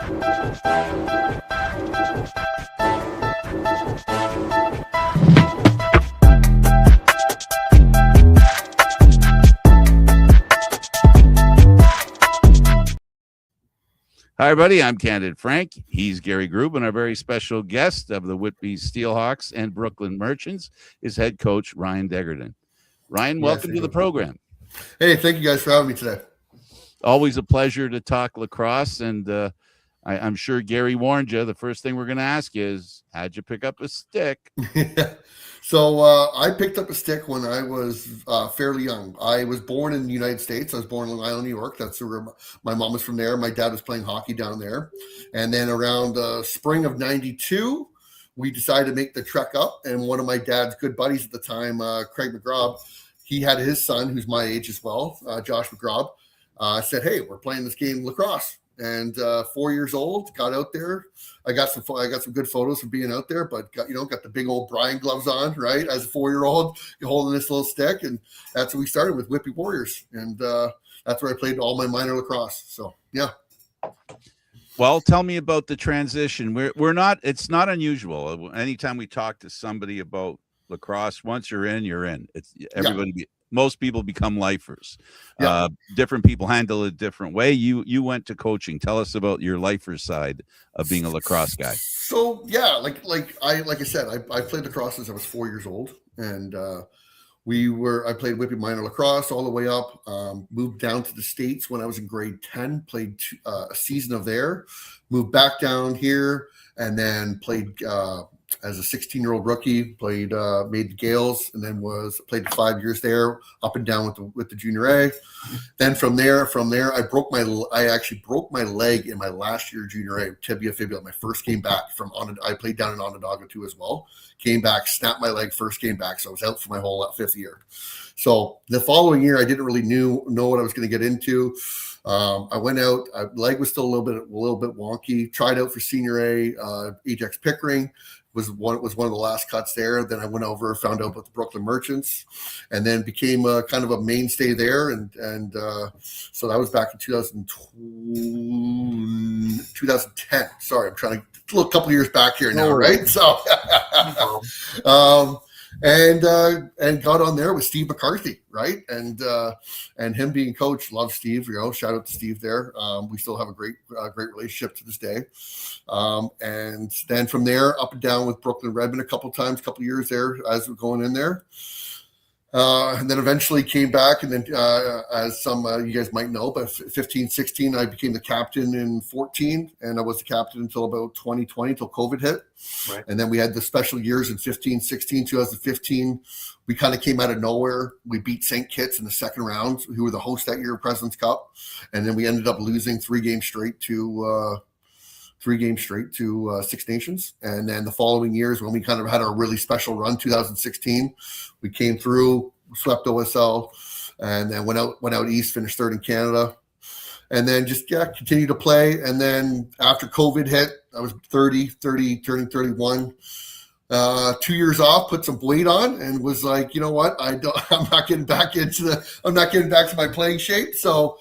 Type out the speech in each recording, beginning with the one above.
Hi, everybody. I'm Candid Frank. He's Gary Groob, and our very special guest of the Whitby Steelhawks and Brooklyn Merchants is head coach Ryan Degerden. Ryan, welcome to the program. Hey, thank you guys for having me today. Always a pleasure to talk lacrosse, and I'm sure Gary warned you. The first thing we're going to ask you is, how'd you pick up a stick? So I picked up a stick when I was fairly young. I was born in the United States. I was born in Long Island, New York. That's where my mom was from there. My dad was playing hockey down there. And then around spring of 92, we decided to make the trek up. And one of my dad's good buddies at the time, Craig McGraw, he had his son, who's my age as well, Josh McGraw, said, hey, we're playing this game lacrosse. And 4 years old, got out there. I got some good photos of being out there, but got the big old Brian gloves on, right? As a 4-year-old, you're holding this little stick, and that's what we started with, Whitby Warriors, and that's where I played all my minor lacrosse. So yeah. Well, tell me about the transition. We're not. It's not unusual. Anytime we talk to somebody about lacrosse, once you're in, you're in. It's everybody. Yeah. Most people become lifers. Yeah. Different people handle it a different way. You went to coaching. Tell us about your lifer side of being a lacrosse guy. So yeah, like I said, I played lacrosse since I was 4 years old, and I played Whitby minor lacrosse all the way up. Moved down to the States when I was in grade 10. Played a season of there. Moved back down here, and then played. As a 16-year-old rookie, made the Gales, and then played 5 years there, up and down with the junior A. Then from there, I actually broke my leg in my last year junior A, tibia fibula. My first game back I played down in Onondaga too as well. Came back, snapped my leg, first game back, so I was out for my whole 5th year. So the following year, I didn't really know what I was going to get into. I went out. Leg was still a little bit wonky. Tried out for senior A, Ajax Pickering. Was one of the last cuts there. Then I went over, found out about the Brooklyn Merchants, and then became kind of a mainstay there. And so that was back in 2010. Sorry, I'm trying to look a couple of years back here now, right? So, and got on there with Steve McCarthy, right? And him being coach, love Steve. Shout out to Steve there. We still have a great relationship to this day. And then from there, up and down with Brooklyn Redmond a couple of years there as we're going in there. And then eventually came back, and then as some you guys might know, but 15, 16, I became the captain in 14, and I was the captain until about 2020, until COVID hit. Right. And then we had the special years in 15, 16, 2015. We kind of came out of nowhere. We beat St. Kitts in the second round, who were the host that year of President's Cup. And then we ended up losing 3 games straight to Six Nations. And then the following years, when we kind of had our really special run, 2016, we came through, swept OSL, and then went out east, finished 3rd in Canada, and then just continued to play. And then after COVID hit, I was 30, turning 31. 2 years off, put some weight on, and was like, you know what? I'm not getting back to my playing shape. So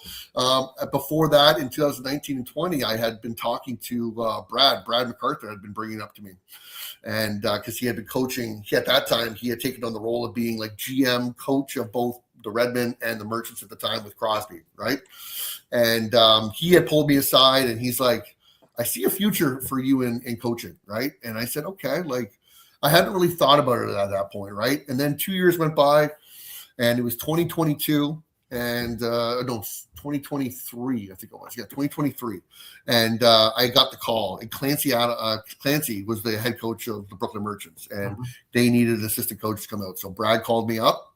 before that, in 2019 and 20, I had been talking to Brad MacArthur had been bringing it up to me. And because he had been coaching, at that time, he had taken on the role of being like GM coach of both the Redmond and the Merchants at the time with Crosby, right? And he had pulled me aside, and he's like, I see a future for you in coaching, right? And I said, okay, I hadn't really thought about it at that point, right? And then 2 years went by, and it was 2022, and 2023, I think it was. Yeah, 2023. And I got the call. And Clancy was the head coach of the Brooklyn Merchants, and they needed an assistant coach to come out. So Brad called me up.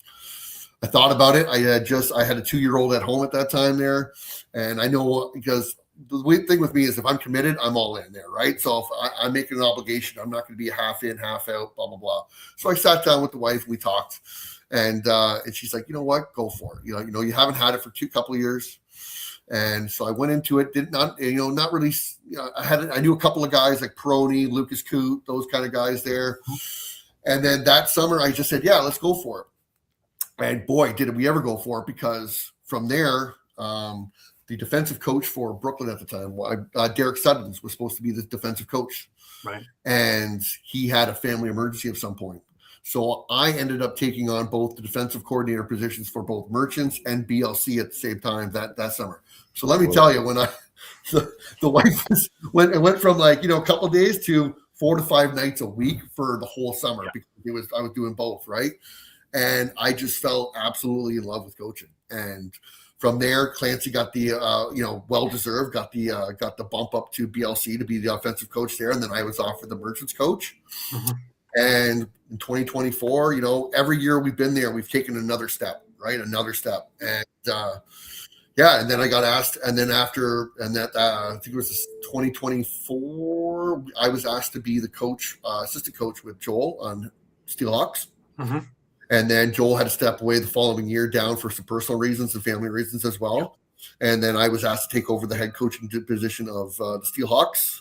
I thought about it. I had a 2-year-old at home at that time there, and I know because the weird thing with me is if I'm committed, I'm all in there, right? So if I'm making an obligation, I'm not going to be half in, half out, blah, blah, blah. So I sat down with the wife, and we talked, and she's like, you know what, go for it. You you haven't had it for a couple of years. And so I went into it, not really, I knew a couple of guys like Peroni, Lucas Coote, those kind of guys there. And then that summer I just said, yeah, let's go for it. And boy, did we ever go for it, because from there, the defensive coach for Brooklyn at the time, Derek Suttons, was supposed to be the defensive coach. Right. And he had a family emergency at some point. So I ended up taking on both the defensive coordinator positions for both Merchants and BLC at the same time that summer. So let me tell you, when the wife it went from like, a couple of days to 4 to 5 nights a week for the whole summer, because I was doing both, right? And I just fell absolutely in love with coaching. And from there, Clancy got the well-deserved, got the bump up to BLC to be the offensive coach there, and then I was offered the Merchants coach. Mm-hmm. And in 2024, every year we've been there, we've taken another step, right? Another step, and and then I got asked, and then I think it was 2024, I was asked to be the coach, assistant coach with Joel on Steelhawks. Mm-hmm. And then Joel had to step away the following year down for some personal reasons and family reasons as well. And then I was asked to take over the head coaching position of the Steelhawks.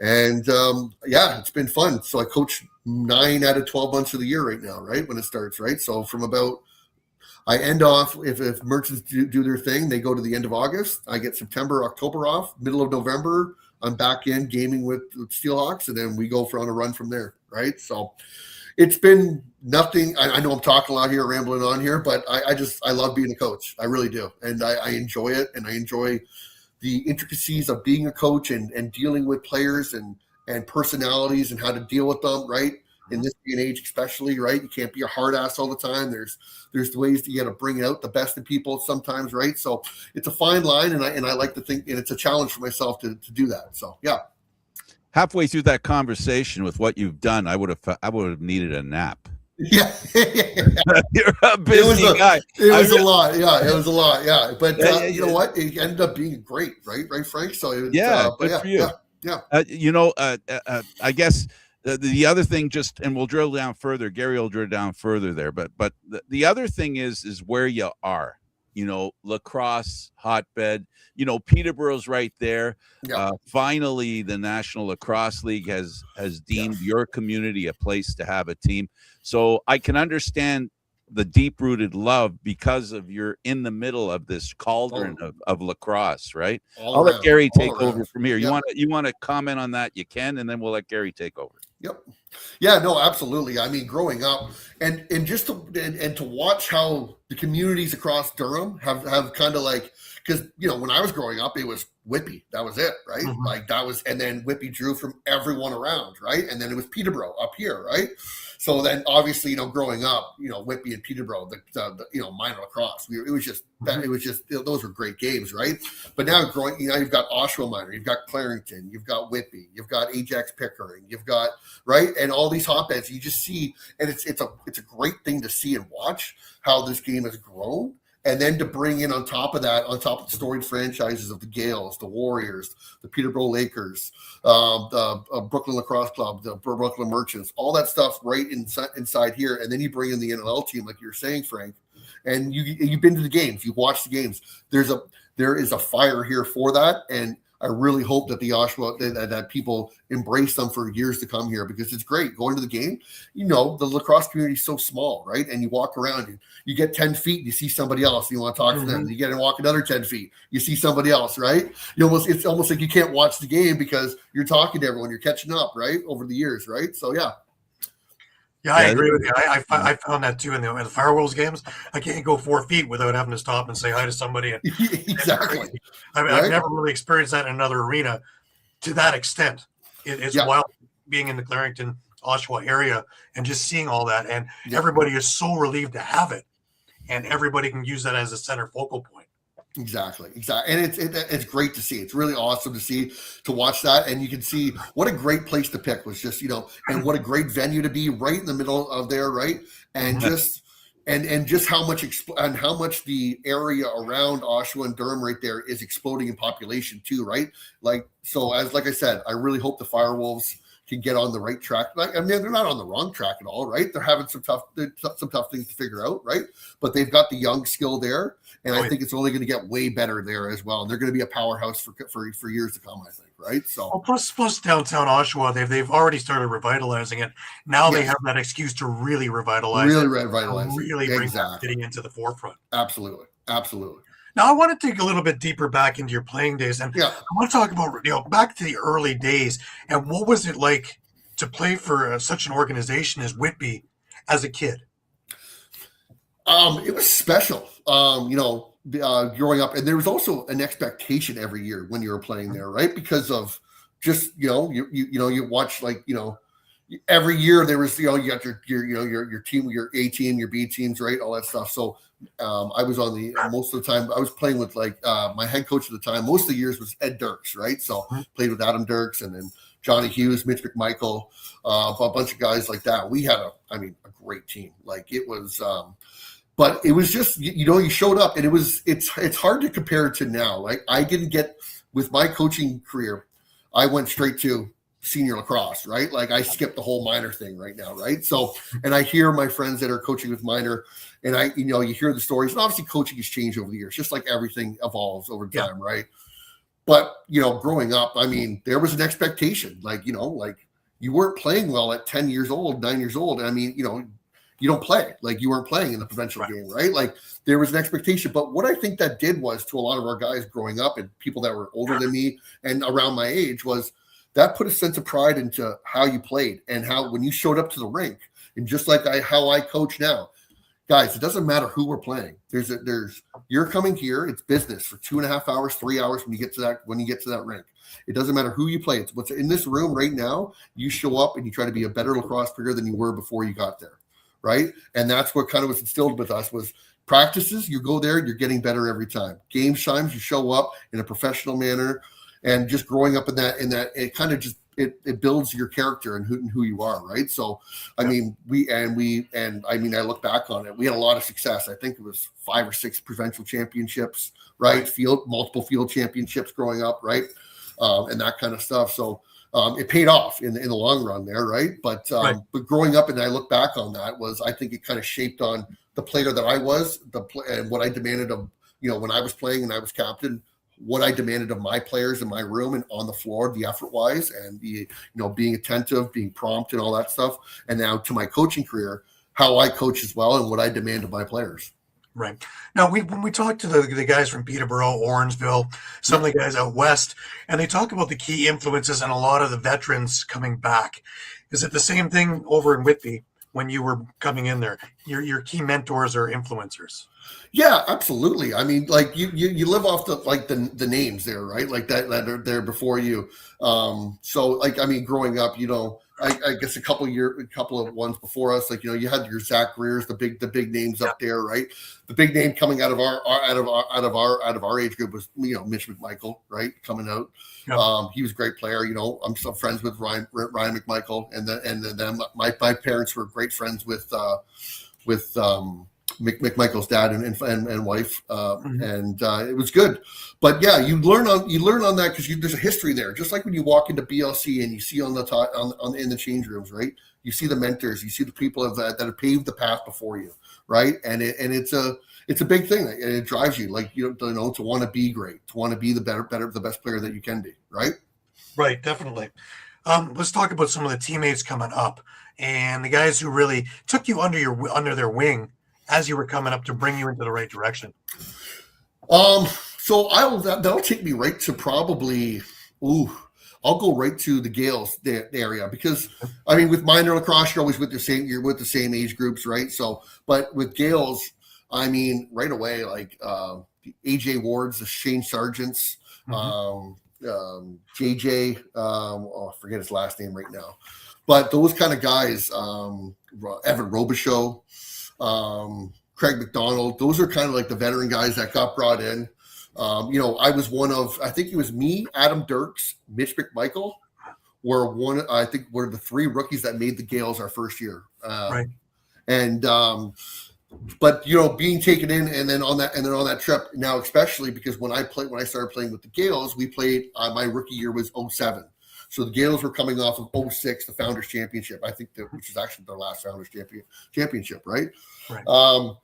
And it's been fun. So I coach 9 out of 12 months of the year right now, right? When it starts, right? So I end off, if Merchants do their thing, they go to the end of August. I get September, October off. Middle of November, I'm back in gaming with Steelhawks, and then we go on a run from there, right? So it's been nothing. I know I'm talking a lot here, rambling on here, but I love being a coach. I really do. And I enjoy it. And I enjoy the intricacies of being a coach and dealing with players and personalities and how to deal with them, right? In this day and age, especially, right? You can't be a hard ass all the time. There's ways that you got to bring out the best in people sometimes, right? So it's a fine line, and I like to think, and it's a challenge for myself to do that. So yeah. Halfway through that conversation with what you've done, I would have needed a nap. Yeah. You're a busy guy. It was a lot. Yeah, it was a lot. Yeah, but you know what? It ended up being great, right, Frank? So it was, good for you. Yeah. I guess the other thing, and we'll drill down further. Gary will drill down further there, but the other thing is where you are. Lacrosse hotbed. Peterborough's right there. Yeah. Finally, the National Lacrosse League has deemed your community a place to have a team. So I can understand the deep-rooted love because of you're in the middle of this cauldron of lacrosse, right? I'll let Gary take over from here. You want to comment on that? You can, and then we'll let Gary take over. Yep. Yeah, no, absolutely. I mean, growing up and just to watch how the communities across Durham have kind of like, because when I was growing up, it was Whitby. That was it, right? Mm-hmm. Like that was, and then Whitby drew from everyone around, right? And then it was Peterborough up here, right? So then obviously, growing up, Whitby and Peterborough, the minor lacrosse, it was just those were great games, right? But now you've got Oshawa minor, you've got Clarington, you've got Whitby, you've got Ajax Pickering, you've got, right? And all these hotbeds, you just see, and it's a great thing to see and watch how this game has grown. And then to bring in on top of the storied franchises of the Gales, the Warriors, the Peterborough Lakers, the Brooklyn Lacrosse Club, the Brooklyn Merchants, all that stuff right inside here. And then you bring in the NLL team, like you were saying, Frank, and you've been to the games, you've watched the games. There is a fire here for that, and I really hope that the Oshawa that people embrace them for years to come here, because it's great going to the game. The lacrosse community is so small, right? And you walk around and you get 10 feet, you see somebody else, you want to talk to them. You get to walk another 10 feet, you see somebody else, right? It's almost like you can't watch the game because you're talking to everyone, you're catching up, right? Over the years, right? So yeah. Yeah, I agree with you. I found that too in the Firewolves games. I can't go 4 feet without having to stop and say hi to somebody. Exactly. I've never really experienced that in another arena to that extent. It's wild being in the Clarington, Oshawa area and just seeing all that. And everybody is so relieved to have it. And everybody can use that as a center focal point. Exactly. And it's great to see. It's really awesome to watch that. And you can see what a great place to pick was just, and what a great venue to be right in the middle of there. Right. And just how much the area around Oshawa and Durham right there is exploding in population too. Right. Like I said, I really hope the Firewolves can get on the right track. They're not on the wrong track at all, right? They're having some tough things to figure out, right? But they've got the young skill there, and I think it's only going to get way better there as well. And they're going to be a powerhouse for years to come, I think, right? So plus downtown Oshawa, they've already started revitalizing it. Now they have that excuse to really revitalize, really bring that city into the forefront. Absolutely. Now I want to dig a little bit deeper back into your playing days, and I want to talk about back to the early days and what was it like to play for such an organization as Whitby as a kid. It was special. Growing up, and there was also an expectation every year when you were playing there, right? Because of just you watch every year there was you got your team, your A team, your B teams, right? All that stuff. So I was on the most of the time I was playing with my head coach at the time. Most of the years was Ed Dirks, right? So played with Adam Dirks and then Johnny Hughes, Mitch McMichael, a bunch of guys like that. We had a great team. Like it was. But it was just, you showed up and it's hard to compare to now. Like I didn't get, with my coaching career, I went straight to senior lacrosse, right? Like I skipped the whole minor thing right now, right? So, and I hear my friends that are coaching with minor and you hear the stories, and obviously coaching has changed over the years, just like everything evolves over time, right? But, growing up, there was an expectation, you weren't playing well at 10 years old, 9 years old. You don't play, like you weren't playing in the provincial game, right? Like there was an expectation. But what I think that did was, to a lot of our guys growing up and people that were older than me and around my age, was that put a sense of pride into how you played and how, when you showed up to the rink, and just like how I coach now, guys, it doesn't matter who we're playing. You're coming here. It's business for 2.5 hours, 3 hours when you get to that rink. It doesn't matter who you play. It's what's in this room right now. You show up and you try to be a better lacrosse player than you were before you got there. Right. And that's what kind of was instilled with us was practices. You go there, you're getting better every time. Game times, you show up in a professional manner, and just growing up in that, it kind of just, it builds your character and who you are. Right. So, I look back on it. We had a lot of success. I think it was 5 or 6 provincial championships, right? Multiple field championships growing up. Right. And that kind of stuff. So, it paid off in the long run there, right? But growing up, and I look back on that, I think it kind of shaped on the player that I was, and what I demanded of, when I was playing and I was captain, what I demanded of my players in my room and on the floor, the effort wise, and the being attentive, being prompt, and all that stuff. And now to my coaching career, how I coach as well, and what I demand of my players. Right. Now, when we talk to the guys from Peterborough, Orangeville, some of the guys out west, and they talk about the key influences and a lot of the veterans coming back. Is it the same thing over in Whitby when you were coming in there? Your key mentors or influencers? Yeah, absolutely. You live off the names there, right? Like that are there before you. Growing up, I guess a couple of ones before us, you had your Zach Greers, the big names up there, right? The big name coming out of our age group was Mitch McMichael, right? Coming out, he was a great player. I'm still friends with Ryan McMichael, and then my parents were great friends with McMichael's dad and wife, and it was good. But yeah, you learn on that because there's a history there. Just like when you walk into BLC and you see in the change rooms, right? You see the mentors, you see the people that have paved the path before you, right? And it's a big thing, and it drives you to want to be great, to want to be the best player that you can be, right? Right, definitely. Let's talk about some of the teammates coming up and the guys who really took you under their wing as you were coming up to bring you into the right direction. So that'll take me right to probably, I'll go right to the Gales area, because with minor lacrosse, you're always with the same age groups, right? So, but with Gales, right away, AJ Wards, the Shane Sargents, JJ, I forget his last name right now, but those kind of guys, Evan Robichaud, Craig McDonald, those are kind of like the veteran guys that got brought in. I was one of, I think it was me, Adam Dirks, Mitch McMichael were one of the 3 rookies that made the Gales our first year. Right. And, but being taken in and then on that trip now, especially because when I started playing with the Gales, we played, my rookie year was 2007. So the Gales were coming off of 2006, the Founders Championship, which is actually their last Founders Championship, right? Right.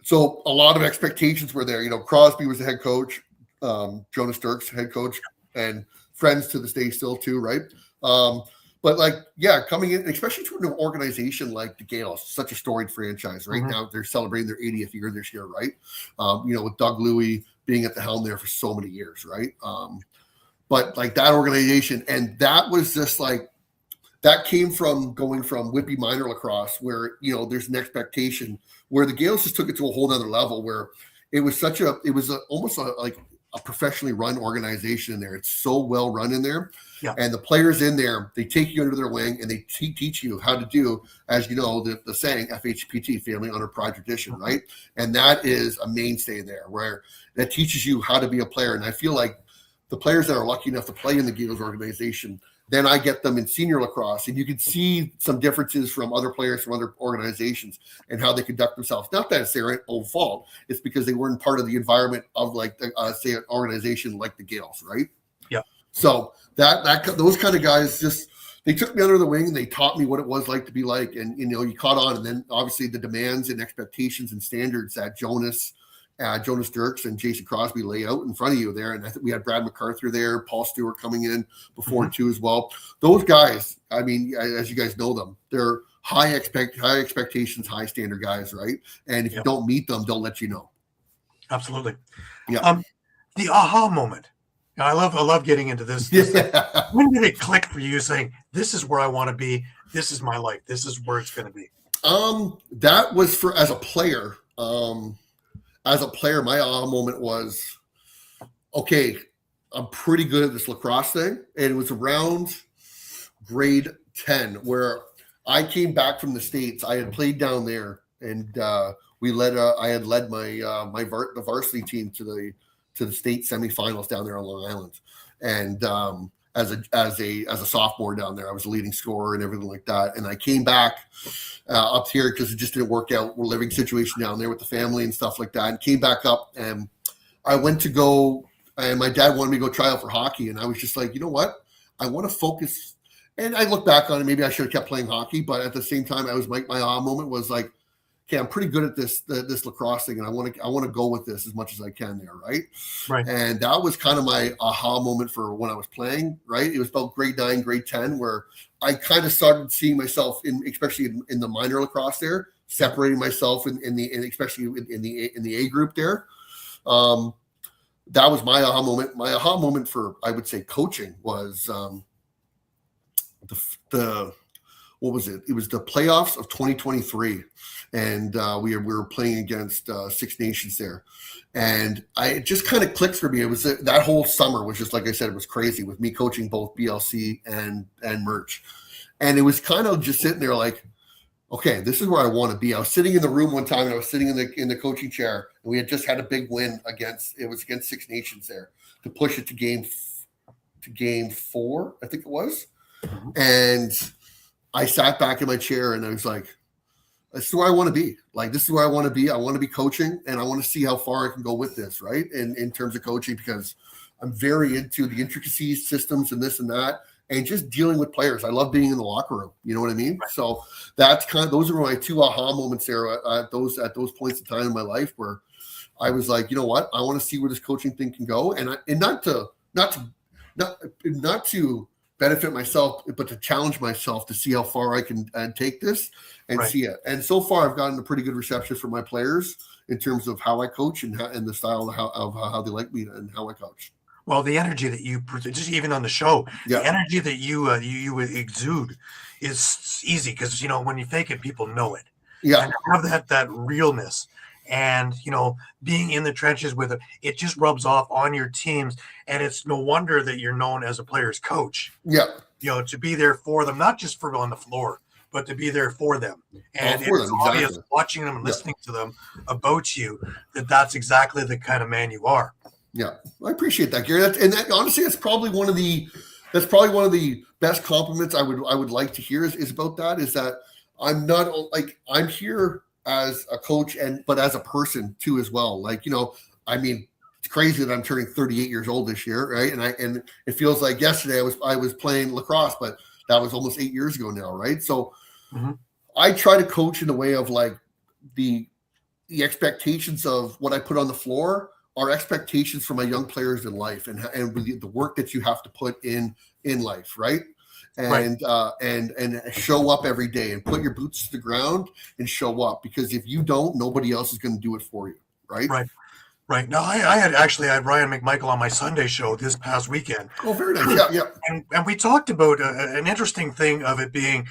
So a lot of expectations were there. Crosby was the head coach, Jonas Dirks, head coach, and friends to this day still too, right? But coming in, especially to an organization like the Gales, such a storied franchise. Right now, they're celebrating their 80th year this year, right? With Doug Louie, being at the helm there for so many years, right? But like that organization, and that was just like, that came from going from Whitby minor lacrosse, where, you know, there's an expectation, where the Gales just took it to a whole nother level, where it was almost like a professionally run organization in there. It's so well run in there. Yeah. And the players in there, they take you under their wing and they teach you how to do, as you know, the saying, FHPT, family honor, pride, tradition, right? And that is a mainstay there, where that teaches you how to be a player. And I feel like the players that are lucky enough to play in the Gales organization, then I get them in senior lacrosse, and you can see some differences from other players from other organizations and how they conduct themselves. Not that it's their own fault; it's because they weren't part of the environment of, like, say, an organization like the Gales, right? Yeah. So those kind of guys, just, they took me under the wing and they taught me what it was like to be like, and, you know, you caught on. And then obviously the demands and expectations and standards that Jonas Dirks and Jason Crosby lay out in front of you there. And I think we had Brad MacArthur there, Paul Stewart coming in before too as well. Those guys, I mean, as you guys know them, they're high expectations, high standard guys, right? And if you don't meet them, they'll let you know. Absolutely. Yeah. The aha moment. And I love getting into this. When did it click for you, saying, this is where I want to be, this is my life, this is where it's going to be? That was as a player. As a player, my aha moment was, okay, I'm pretty good at this lacrosse thing. And it was around grade 10, where I came back from the States. I had played down there, and I had led the varsity team to the state semifinals down there on Long Island. And as a sophomore down there, I was a leading scorer and everything like that. And I came back up here because it just didn't work out. We're living situation down there with the family and stuff like that. And came back up, and I went to go, and my dad wanted me to go try out for hockey. And I was just like, you know what? I want to focus. And I look back on it, maybe I should have kept playing hockey, but at the same time, my aha moment was like, okay, I'm pretty good at this lacrosse thing, and I want to go with this as much as I can there, right? Right. And that was kind of my aha moment for when I was playing, right? It was about grade 9, grade 10, where I kind of started seeing myself especially in the minor lacrosse there, separating myself especially in the A group there. That was my aha moment. My aha moment for, I would say, coaching was what was it? It was the playoffs of 2023, and we were playing against Six Nations there, and it just kind of clicked for me. It was that whole summer was just, like I said, it was crazy with me coaching both BLC and Merch, and it was kind of just sitting there like, okay, this is where I want to be. I was sitting in the room one time, and I was sitting in the coaching chair, and we had just had a big win against Six Nations there to push it to game 4, I think it was, and I sat back in my chair and I was like, this is where I want to be. Like, this is where I want to be. I want to be coaching, and I want to see how far I can go with this, right? In terms of coaching, because I'm very into the intricacies, systems, and this and that, and just dealing with players. I love being in the locker room. You know what I mean? Right. So those are my 2 aha moments there at those points in time in my life where I was like, you know what? I want to see where this coaching thing can go. And not to benefit myself, but to challenge myself to see how far I can take this and see it. And so far, I've gotten a pretty good reception from my players in terms of how I coach and the style of how they like me and how I coach. Well, the energy that you just even on the show, the energy that you exude is easy because, you know, when you fake it, people know it. Yeah, and have that realness. And, you know, being in the trenches with it just rubs off on your teams. And it's no wonder that you're known as a player's coach. Yeah. You know, to be there for them, not just for on the floor, but to be there for them. And it's obvious watching them and listening to them about you that's exactly the kind of man you are. Yeah. I appreciate that, Gary. Honestly, that's probably one of the best compliments I would like to hear is about that, is that I'm not like, I'm here as a coach but as a person too as well. Like, you know, I mean, it's crazy that I'm turning 38 years old this year, right? And it feels like yesterday I was playing lacrosse, but that was almost 8 years ago now, right? So I try to coach in the way of like the expectations of what I put on the floor are expectations for my young players in life and the work that you have to put in life, right? And show up every day and put your boots to the ground and show up, because if you don't, nobody else is going to do it for you, right? Right. Now, I had Ryan McMichael on my Sunday show this past weekend. Oh, very nice. Yeah. And we talked about an interesting thing of it being,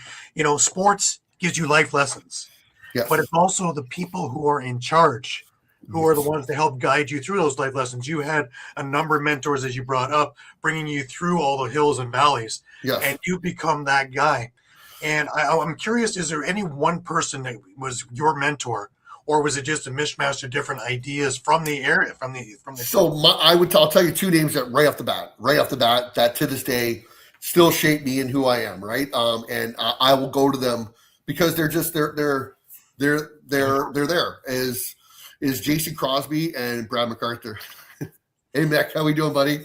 sports gives you life lessons, Yes. but it's also the people who are in charge, who are the ones to help guide you through those life lessons. You had a number of mentors, as you brought up, bringing you through all the hills and valleys, and you become that guy. And I'm curious, is there any one person that was your mentor? Or was it just a mishmash of different ideas from the area, from the? So I'll tell you two names that right off the bat, that to this day still shape me in who I am, right? And I will go to them because they're there. Is Jason Crosby and Brad MacArthur. Hey Mac, how we doing, buddy?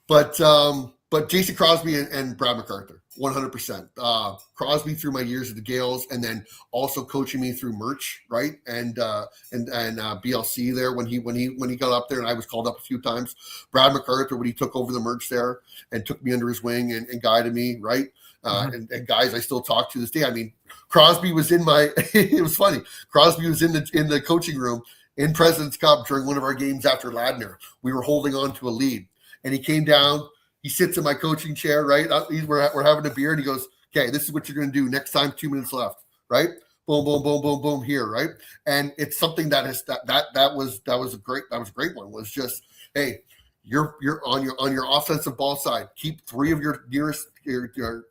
But Jason Crosby and Brad MacArthur. 100%. Crosby through my years at the Gales, and then also coaching me through merch, right? And BLC there when he got up there, and I was called up a few times. Brad MacArthur when he took over the merch there and took me under his wing and guided me, right? And guys I still talk to this day. I mean, Crosby was in my. It was funny. Crosby was in the coaching room in President's Cup during one of our games after Ladner. We were holding on to a lead, and he came down. He sits in my coaching chair, right? We're having a beer, and he goes, "Okay, this is what you're going to do next time. 2 minutes left, right? Boom, boom, boom, boom, boom. Here, right?" And it's something that was a great one. Was just, hey, you're on your offensive ball side. Keep three of your nearest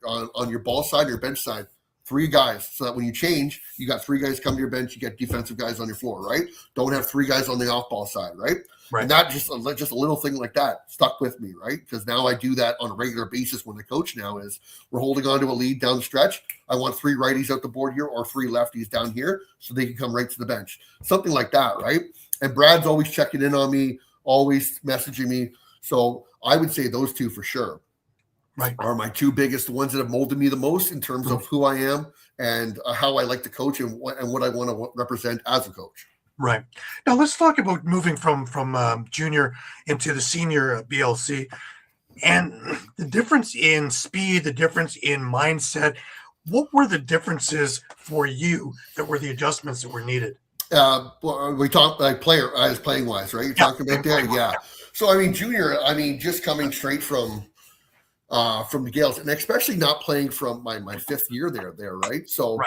on your ball side, your bench side. 3 guys, so that when you change, you got 3 guys come to your bench. You get defensive guys on your floor, right? Don't have 3 guys on the off ball side, right? Right. And that just a little thing like that stuck with me, right? Because now I do that on a regular basis when I coach. Now is we're holding on to a lead down the stretch. I want 3 righties out the board here or 3 lefties down here so they can come right to the bench. Something like that, right? And Brad's always checking in on me, always messaging me. So I would say those 2 for sure. Right. Are my 2 biggest ones that have molded me the most in terms of who I am and how I like to coach and what I want to represent as a coach. Right. Now let's talk about moving from junior into the senior BLC and the difference in speed, the difference in mindset. What were the differences for you that were the adjustments that were needed? Well, we talked like playing wise, right? You're talking about there, yeah. So I mean, junior, just coming straight from the Gales, and especially not playing from my 5th year there, right? So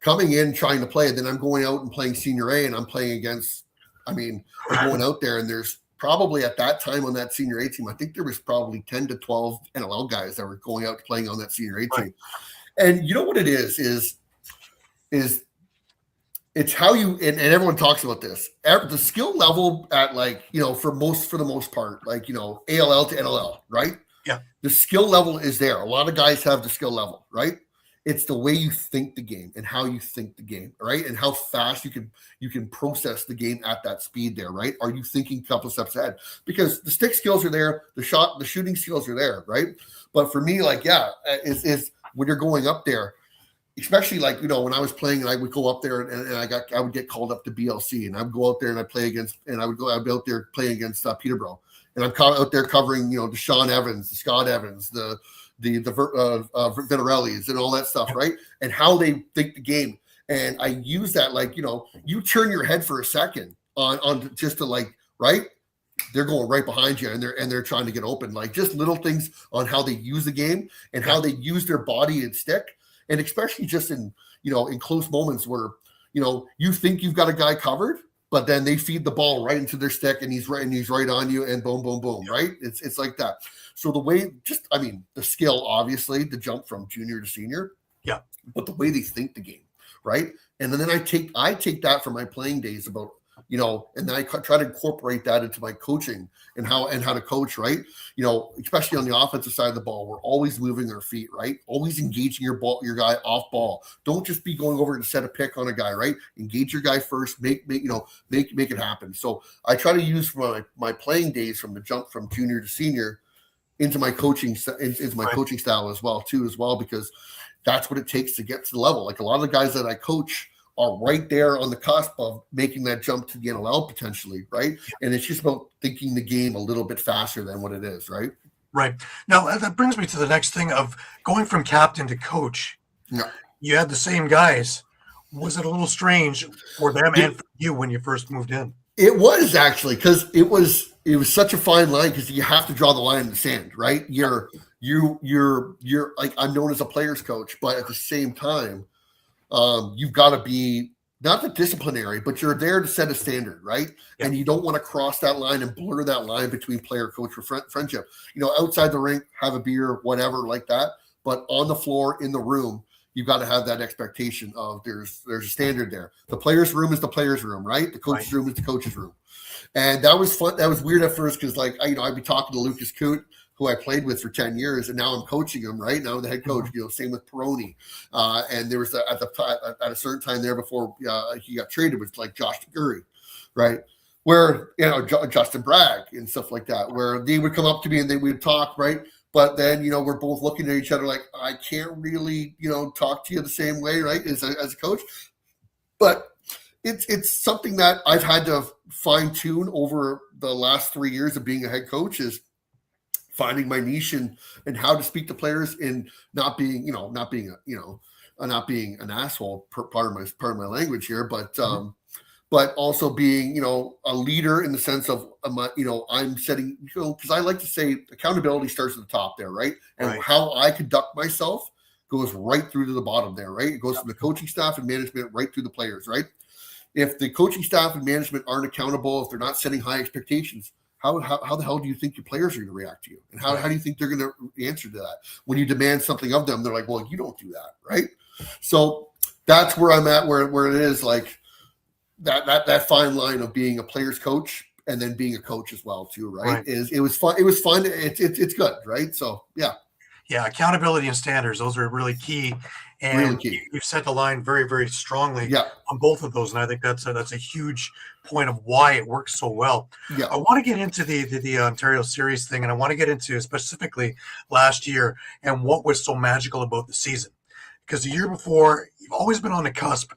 coming in trying to play, then I'm going out and playing senior A, and I'm playing against. I'm going out there, and there's probably at that time on that senior A team, I think there was probably 10 to 12 NLL guys that were going out playing on that senior A team. And you know what it is it's how you and everyone talks about this. The skill level at for the most part, ALL to NLL, right? Yeah. The skill level is there. A lot of guys have the skill level, right? It's the way you think the game and how you think the game, right? And how fast you can process the game at that speed there, right? Are you thinking a couple of steps ahead? Because the stick skills are there, the shooting skills are there, right? But for me, is when you're going up there, especially when I was playing and I would go up there and I would get called up to BLC and I'd go out there and I'd play against and I'd be out there playing against Peterborough. And I'm out there covering, the Sean Evans, the Scott Evans, the Vitarellis and all that stuff, right? And how they think the game. And I use that, you turn your head for a second on just to right? They're going right behind you and they're trying to get open. Just little things on how they use the game and how they use their body and stick. And especially just in close moments where, you think you've got a guy covered, but then they feed the ball right into their stick and he's right on you and boom, boom, boom, right? It's like that. So the way the skill, obviously, the jump from junior to senior. Yeah. But the way they think the game, right? And then I take that from my playing days about, and then I try to incorporate that into my coaching and how to coach, right? Especially on the offensive side of the ball, we're always moving our feet, right? Always engaging your guy off ball. Don't just be going over to set a pick on a guy, right? Engage your guy first, make it happen. So I try to use my playing days from the jump from junior to senior into my coaching coaching style as well, because that's what it takes to get to the level. Like a lot of the guys that I coach are right there on the cusp of making that jump to the NLL potentially, right? And it's just about thinking the game a little bit faster than what it is, right? Right. Now, that brings me to the next thing of going from captain to coach. Yeah. You had the same guys. Was it a little strange for them and for you when you first moved in? It was actually, because it was such a fine line, because you have to draw the line in the sand, right? You're like, I'm known as a player's coach, but at the same time, you've got to be not the disciplinary, but you're there to set a standard, right? Yeah. And you don't want to cross that line and blur that line between player, coach, or friendship. Outside the rink, have a beer, whatever, like that. But on the floor, in the room, you've got to have that expectation of there's a standard there. The player's room is the player's room, right? The coach's room is the coach's room. And that was fun. That was weird at first, because I'd be talking to Lucas Coote, who I played with for 10 years, and now I'm coaching him, right? Now I'm the head coach, same with Peroni. And there was at a certain time there before he got traded with like Josh Gurry, right? Where, Justin Bragg and stuff like that, where they would come up to me and they would talk, right? But then, we're both looking at each other like, I can't really, talk to you the same way, right? As a coach. But it's something that I've had to fine tune over the last 3 years of being a head coach, is finding my niche and how to speak to players, and not being an asshole, part of my language here, but also being, a leader in the sense of, I'm setting, because I like to say accountability starts at the top there, right? And how I conduct myself goes right through to the bottom there, right? It goes from the coaching staff and management right through the players, right? If the coaching staff and management aren't accountable, if they're not setting high expectations, how the hell do you think your players are going to react to you? And how do you think they're going to answer to that? When you demand something of them, they're like, well, you don't do that, right? So that's where I'm at, where it is like that fine line of being a player's coach and then being a coach as well too, right? It was fun. It's good, right? So yeah, accountability and standards, those are really key. And really key. You've set the line very, very strongly on both of those. And I think that's a huge point of why it works so well. Yeah. I want to get into the Ontario Series thing, and I want to get into specifically last year and what was so magical about the season. Because the year before, you've always been on the cusp,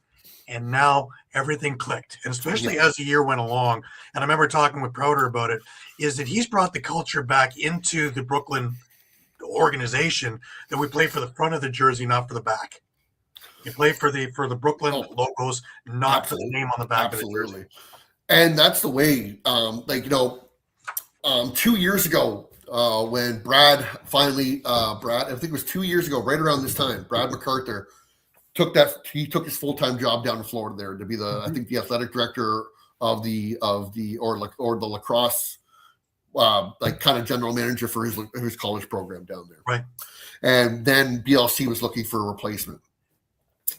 and now everything clicked. And especially as the year went along, and I remember talking with Prouder about it, is that he's brought the culture back into the Brooklyn organization, that we play for the front of the jersey, not for the back. You play for the Brooklyn logos, not for the name on the back of the jersey. And that's the way, 2 years ago, when Brad finally, I think it was 2 years ago, right around this time, Brad MacArthur took his full-time job down in Florida there to be I think the athletic director of the lacrosse, kind of general manager for his college program down there. Right. And then BLC was looking for a replacement.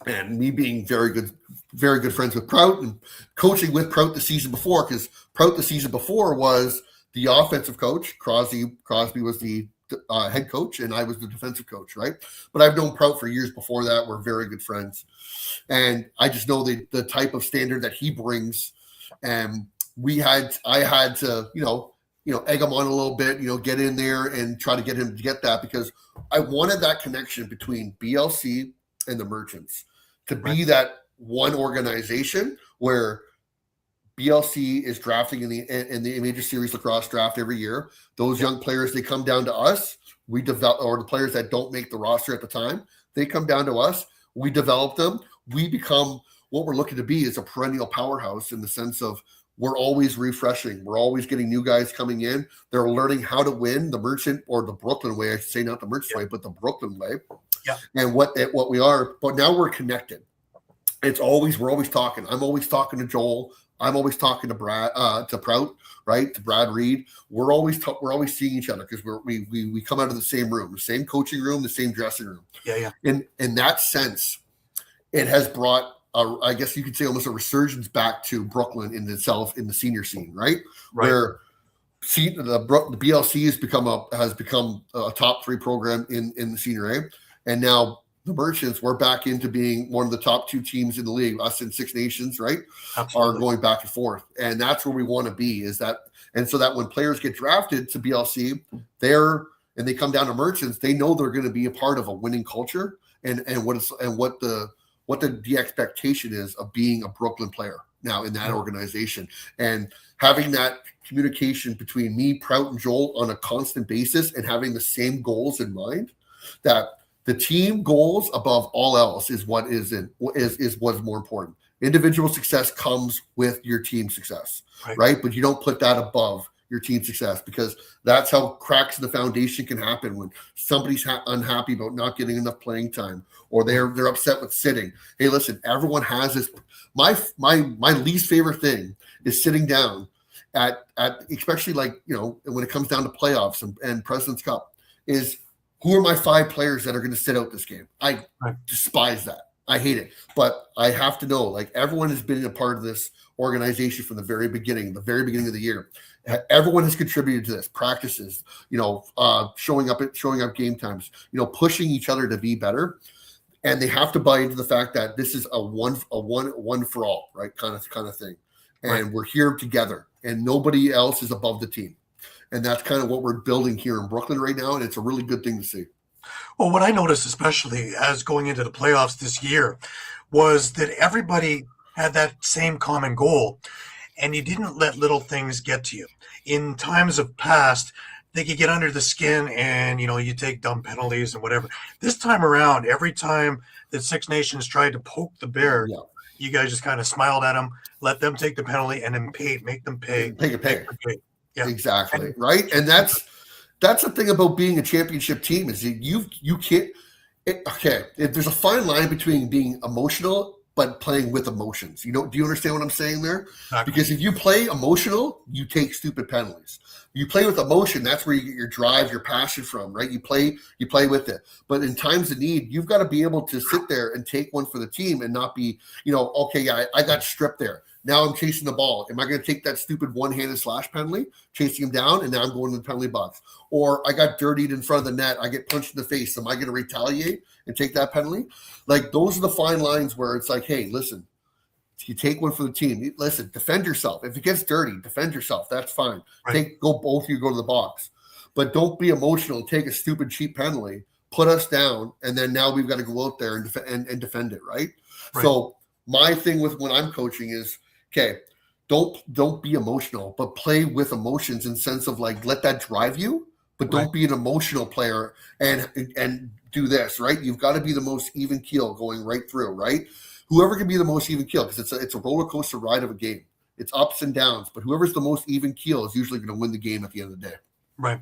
And me being very good friends with Prout and coaching with Prout the season before, because Prout the season before was the offensive coach. Crosby was the head coach, and I was the defensive coach, right? But I've known Prout for years before that. We're very good friends. And I just know the type of standard that he brings. And I had to, egg him on a little bit, get in there and try to get him to get that, because I wanted that connection between BLC and the Merchants to be that one organization where BLC is drafting in the Major Series Lacrosse draft every year. Those young players, they come down to us. We develop, or the players that don't make the roster at the time, they come down to us. We develop them. We become what we're looking to be, is a perennial powerhouse, in the sense of we're always refreshing. We're always getting new guys coming in. They're learning how to win the Merchant, or the Brooklyn way. I should say, not the Merchant way, but the Brooklyn way. Yeah. And what we are. But now we're connected. We're always talking. I'm always talking to Joel. I'm always talking to Brad, to Prout, right? To Brad Reed. We're always seeing each other, because we come out of the same room, the same coaching room, the same dressing room. Yeah. In that sense, it has brought, I guess you could say, almost a resurgence back to Brooklyn in itself, in the senior scene, right? Where the BLC has become a top 3 program in the senior A, and now the Merchants, we're back into being one of the top 2 teams in the league. Us and Six Nations, right? Absolutely. Are going back and forth, and that's where we want to be. Is that, and so that when players get drafted to BLC, and they come down to Merchants, they know they're going to be a part of a winning culture, and what the expectation is of being a Brooklyn player now in that organization, and having that communication between me, Prout, and Joel on a constant basis, and having the same goals in mind, that The team goals above all else is what is more important. Individual success comes with your team success, right? But you don't put that above your team success, because that's how cracks in the foundation can happen when somebody's unhappy about not getting enough playing time, or they're upset with sitting. Hey, listen, everyone has this. My least favorite thing is sitting down at especially when it comes down to playoffs and President's Cup, is who are my 5 players that are going to sit out this game? I despise that. I hate it. But I have to know, everyone has been a part of this organization from the very beginning of the year. Everyone has contributed to this. Practices, showing up game times, pushing each other to be better. And they have to buy into the fact that this is a one for all, right? Kind of thing. And we're here together, and nobody else is above the team. And that's kind of what we're building here in Brooklyn right now. And it's a really good thing to see. Well, what I noticed, especially as going into the playoffs this year, was that everybody had that same common goal, and you didn't let little things get to you. In times of past, they could get under the skin and, you take dumb penalties and whatever. This time around, every time that Six Nations tried to poke the bear, you guys just kind of smiled at them, let them take the penalty, and then make them pay. Pay. Yeah. Exactly. Right. And that's the thing about being a championship team, is that you can't. There's a fine line between being emotional but playing with emotions. Do you understand what I'm saying there? Exactly. Because if you play emotional, you take stupid penalties. You play with emotion, that's where you get your drive, your passion from, right? You play with it. But in times of need, you've got to be able to sit there and take one for the team and not be, I got stripped there. Now I'm chasing the ball. Am I going to take that stupid one-handed slash penalty, chasing him down, and now I'm going to the penalty box? Or I got dirtied in front of the net. I get punched in the face. Am I going to retaliate and take that penalty? Those are the fine lines where it's hey, listen, you take one for the team. Listen, defend yourself. If it gets dirty, defend yourself. That's fine. Both of you go to the box. But don't be emotional and take a stupid, cheap penalty, put us down, and then now we've got to go out there and defend it, right? So my thing with when I'm coaching is, don't be emotional, but play with emotions in sense of let that drive you, but don't be an emotional player and do this, right? You've got to be the most even keel going right through, right? Whoever can be the most even keel, because it's a roller coaster ride of a game. It's ups and downs, but whoever's the most even keel is usually going to win the game at the end of the day. Right.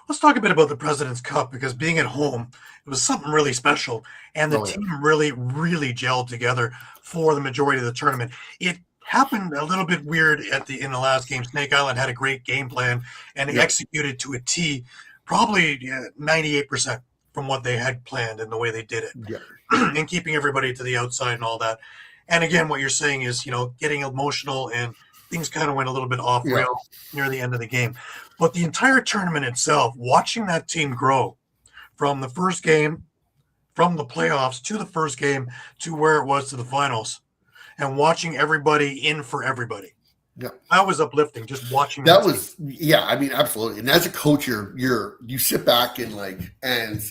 Let's talk a bit about the President's Cup, because being at home, it was something really special, and the team really, really gelled together for the majority of the tournament. It happened a little bit weird in the last game. Snake Island had a great game plan, and they executed to a T, probably 98% from what they had planned and the way they did it, and keeping everybody to the outside and all that. And again, what you're saying is, getting emotional, and things kind of went a little bit off rail near the end of the game. But the entire tournament itself, watching that team grow from the first game, from the playoffs to the first game to where it was to the finals, and watching everybody in for everybody. Yeah, that was uplifting. Just watching that was absolutely. And as a coach, you sit back and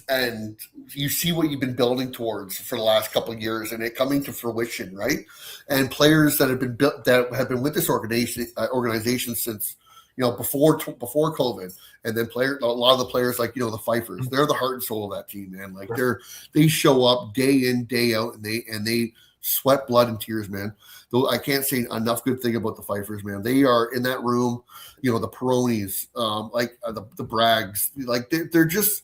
and you see what you've been building towards for the last couple of years, and it coming to fruition, right? And players that have been built, that have been with this organization since before COVID, and then a lot of the players the Fifers, they're the heart and soul of that team, man. They show up day in, day out, and they sweat, blood, and tears, man. Though I can't say enough good thing about the Fifers, man. They are in that room, the Peronis, the Braggs, they're just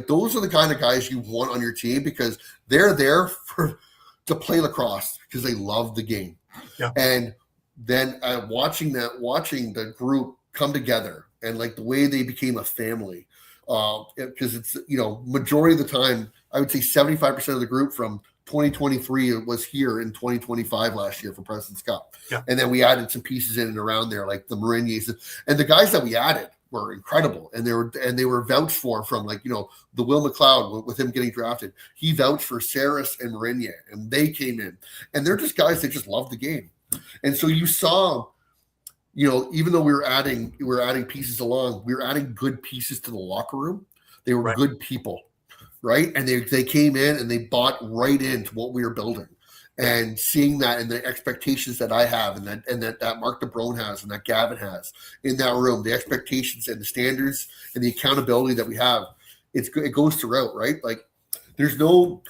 those are the kind of guys you want on your team, because they're there to play lacrosse because they love the game. Yeah. And then watching the group come together and the way they became a family, because it's majority of the time, I would say 75% of the group from 2023 was here in 2025 last year for President's Cup. Yeah. And then we added some pieces in and around there, like the Mariniers, and the guys that we added were incredible. And they were vouched for from the Will McLeod with him getting drafted. He vouched for Saris and Marinier, and they came in, and they're just guys that just love the game. And so you saw, even though we were adding pieces along, we were adding good pieces to the locker room. They were good people. Right. And they came in and they bought right into what we were building, and seeing that and the expectations that I have and that Mark DeBrone has and that Gavin has in that room, the expectations and the standards and the accountability that we have, it goes throughout, right? Like there's no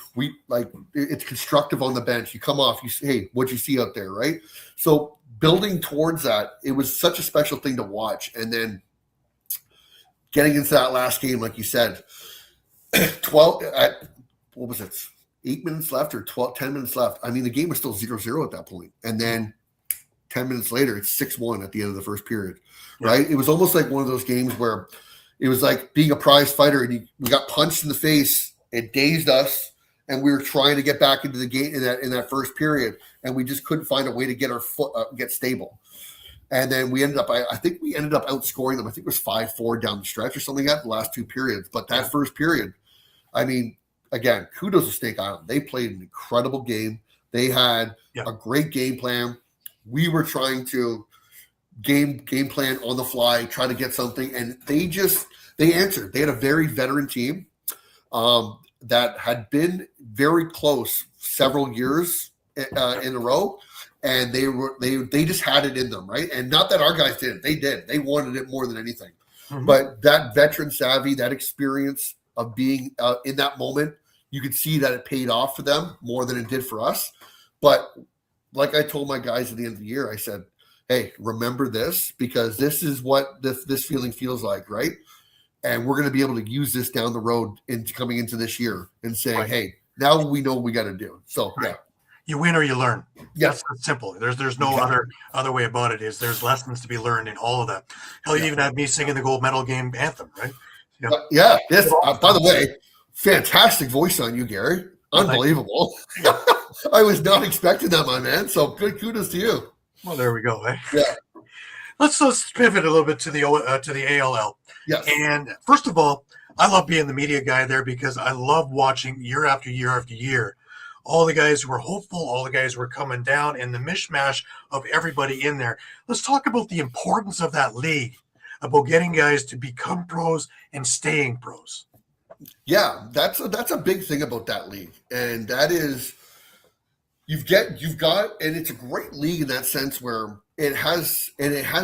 it's constructive on the bench. You come off, you say, hey, what'd you see out there, right? So building towards that, it was such a special thing to watch. And then getting into that last game, like you said, 12 at what was it? 8 minutes left or 10 minutes left. I mean, the game was still 0-0 at that point. And then 10 minutes later, it's 6-1 at the end of the first period, right? It was almost like one of those games where it was like being a prize fighter and we got punched in the face. It dazed us, and we were trying to get back into the game in that first period, and we just couldn't find a way to get our foot get stable. And then we ended up, I think we ended up outscoring them. I think it was 5-4 down the stretch or something like that, the last two periods. But that first period, I mean, again, kudos to Snake Island. They played an incredible game. They had a great game plan. We were trying to game plan on the fly, try to get something, and they answered. They had a very veteran team that had been very close several years in a row, and they just had it in them, right? And not that our guys didn't. They did. They wanted it more than anything. Mm-hmm. But that veteran savvy, that experience of being in that moment, you could see that it paid off for them more than it did for us. But like I told my guys at the end of the year, I said, hey, remember this, because this is what this feeling feels like, right? And we're going to be able to use this down the road coming into this year and saying, hey, now we know what we got to do. So, you win or you learn. Yes. That's simple. There's no other way about it. There's lessons to be learned in all of that. Hell, you even had me singing the gold medal game anthem, right? Yes. By the way, fantastic voice on you, Gary. Unbelievable. I was not expecting that, my man. So good kudos to you. Well, there we go. Yeah. Let's pivot a little bit to the ALL. Yes. And first of all, I love being the media guy there because I love watching year after year after year all the guys who were hopeful, all the guys who were coming down, and the mishmash of everybody in there. Let's talk about the importance of that league, about getting guys to become pros and staying pros. Yeah, that's a big thing about that league, and that is you've got, and it's a great league in that sense where it has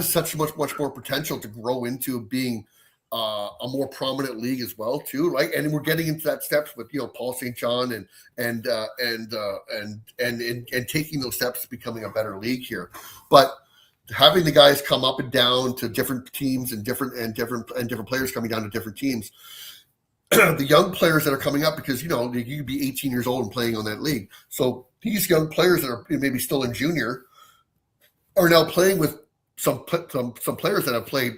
such much more potential to grow into being a more prominent league as well too, right? And we're getting into that steps with Paul St. John and taking those steps to becoming a better league here, but having the guys come up and down to different teams and different players coming down to different teams. The young players that are coming up, because you could be 18 years old and playing on that league. So these young players that are maybe still in junior are now playing with some players that have played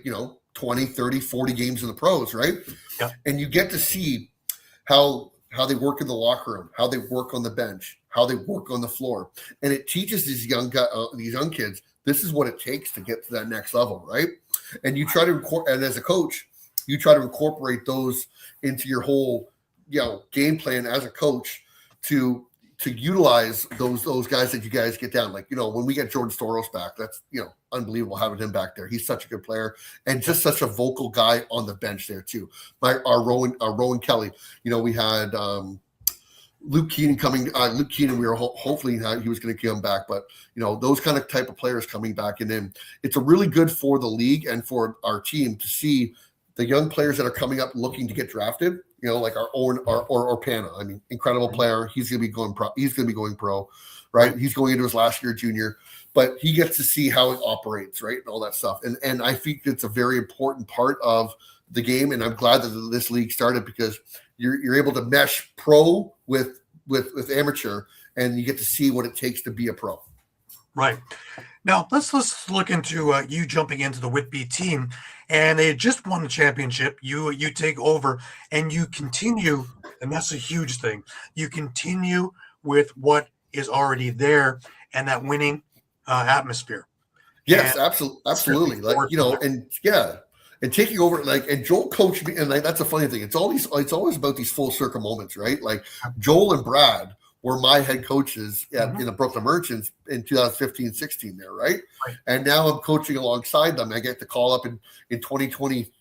20, 30, 40 games in the pros, right? Yeah. And you get to see how they work in the locker room, how they work on the bench, how they work on the floor, and it teaches these young kids this is what it takes to get to that next level, right? And you try to and as a coach, you try to incorporate those into your whole, game plan as a coach to utilize those guys that you guys get down. Like, when we get Jordan Storos back, that's, unbelievable having him back there. He's such a good player and just such a vocal guy on the bench there too. Our Rowan Kelly, we had Luke Keenan coming. Luke Keenan, we were hopefully he was going to come back, but those kind of type of players coming back, and then it's a really good for the league and for our team to see the young players that are coming up looking to get drafted, like our own or Pana. I mean, incredible player. He's going to be going pro. He's going to be going pro, right? He's going into his last year junior, but he gets to see how it operates, right, and all that stuff. And I think it's a very important part of the game. And I'm glad that this league started because you're able to mesh pro with amateur, and you get to see what it takes to be a pro. Right. Now let's look into you jumping into the Whitby team, and they had just won the championship. You take over and you continue, and that's a huge thing. You continue with what is already there and that winning atmosphere. Yes, absolutely. And taking over, and Joel coached me, and that's a funny thing. It's always about these full circle moments, right? Like Joel and Brad were my head coaches in the Brooklyn Merchants in 2015-16 there, right? And now I'm coaching alongside them. I get to call up in 2023,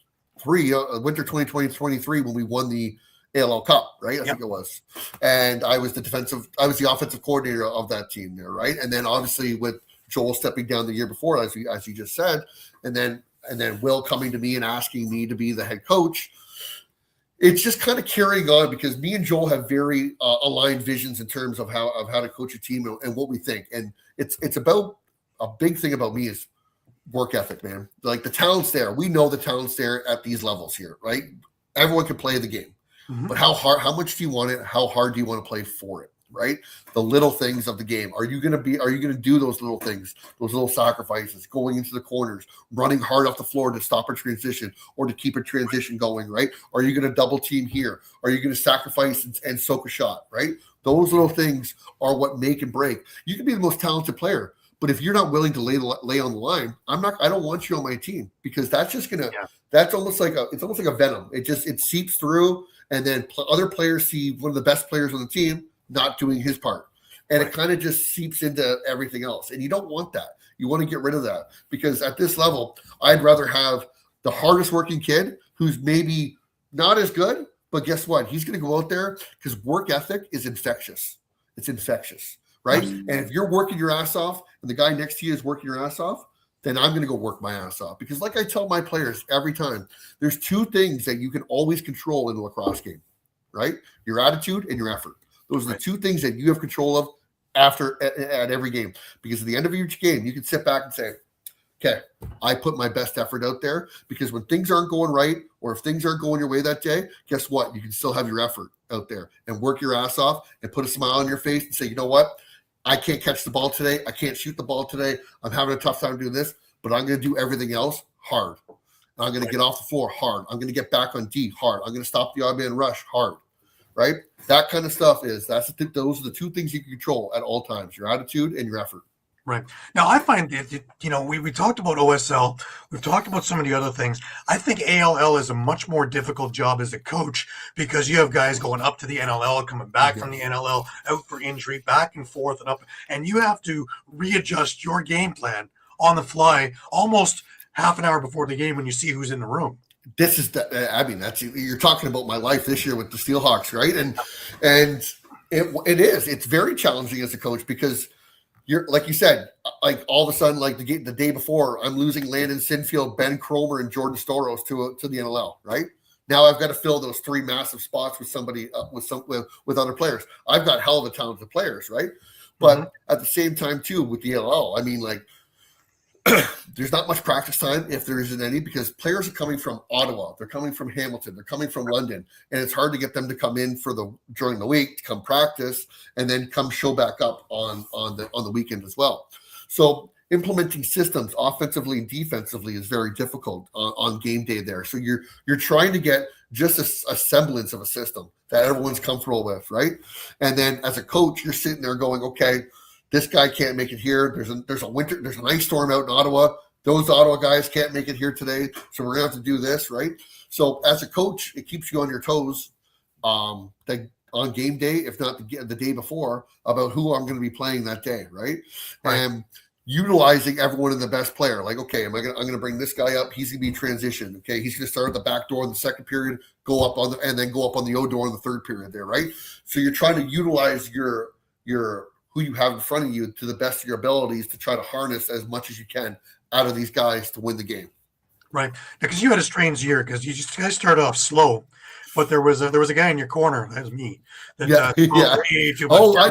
winter 2020-23 when we won the ALL Cup, right? I think it was. And I was the offensive coordinator of that team there, right? And then obviously with Joel stepping down the year before, as you just said, and then Will coming to me and asking me to be the head coach. it's just kind of carrying on because me and Joel have very aligned visions in terms of how to coach a team and what we think. And it's about a big thing about me is work ethic, man. Like the talent's there. We know the talent's there at these levels here, right? Everyone can play the game, but how much do you want it? How hard do you want to play for it? Right? The little things of the game. Are you going to do those little things, those little sacrifices, going into the corners, running hard off the floor to stop a transition or to keep a transition going, right? Are you going to double team here? Are you going to sacrifice and soak a shot, right? Those little things are what make and break. You can be the most talented player, but if you're not willing to lay on the line, I don't want you on my team because that's just going to, that's almost like a venom. It seeps through and then other players see one of the best players on the team not doing his part. And it kind of just seeps into everything else. And you don't want that. You want to get rid of that because at this level, I'd rather have the hardest working kid who's maybe not as good, but guess what? He's going to go out there because work ethic is infectious. It's infectious, right? And if you're working your ass off and the guy next to you is working your ass off, then I'm going to go work my ass off. Because like I tell my players every time, there's two things that you can always control in a lacrosse game, right? Your attitude and your effort. Those are the two things that you have control of at every game. Because at the end of each game, you can sit back and say, okay, I put my best effort out there. Because when things aren't going right or if things aren't going your way that day, guess what? You can still have your effort out there and work your ass off and put a smile on your face and say, you know what? I can't catch the ball today. I can't shoot the ball today. I'm having a tough time doing this, but I'm going to do everything else hard. I'm going to get off the floor hard. I'm going to get back on D hard. I'm going to stop the odd man rush hard. Right? That kind of stuff those are the two things you can control at all times, your attitude and your effort. Right. Now, I find that, we talked about OSL. We've talked about some of the other things. I think ALL is a much more difficult job as a coach because you have guys going up to the NLL, coming back from the NLL, out for injury, back and forth and up. And you have to readjust your game plan on the fly almost half an hour before the game when you see who's in the room. This is you're talking about my life this year with the Steelhawks, right? And it's very challenging as a coach because you're like you said, like all of a sudden, like the day before, I'm losing Landon Sinfield, Ben Cromer, and Jordan Storos to the NLL, right? Now I've got to fill those three massive spots with somebody with other players. I've got hell of a talented players, right? But at the same time, too, with the NLL, I mean, like. There's not much practice time if there isn't any because players are coming from Ottawa, they're coming from Hamilton, they're coming from London, and it's hard to get them to come in during the week to come practice and then come show back up on the weekend as well. So implementing systems offensively and defensively is very difficult on game day there. So you're trying to get just a semblance of a system that everyone's comfortable with, right? And then as a coach, you're sitting there going, okay, this guy can't make it here. There's an ice storm out in Ottawa. Those Ottawa guys can't make it here today. So we're going to have to do this, right? So as a coach, it keeps you on your toes on game day, if not the day before, about who I'm going to be playing that day, right? And utilizing everyone in the best player. Like, okay, I'm going to bring this guy up. He's going to be transition. Okay, he's going to start at the back door in the second period, and then go up on the O door in the third period there, right? So you're trying to utilize your who you have in front of you to the best of your abilities to try to harness as much as you can out of these guys to win the game. Right. Because you had a strange year because you guys started off slow, but there was a guy in your corner. That was me. I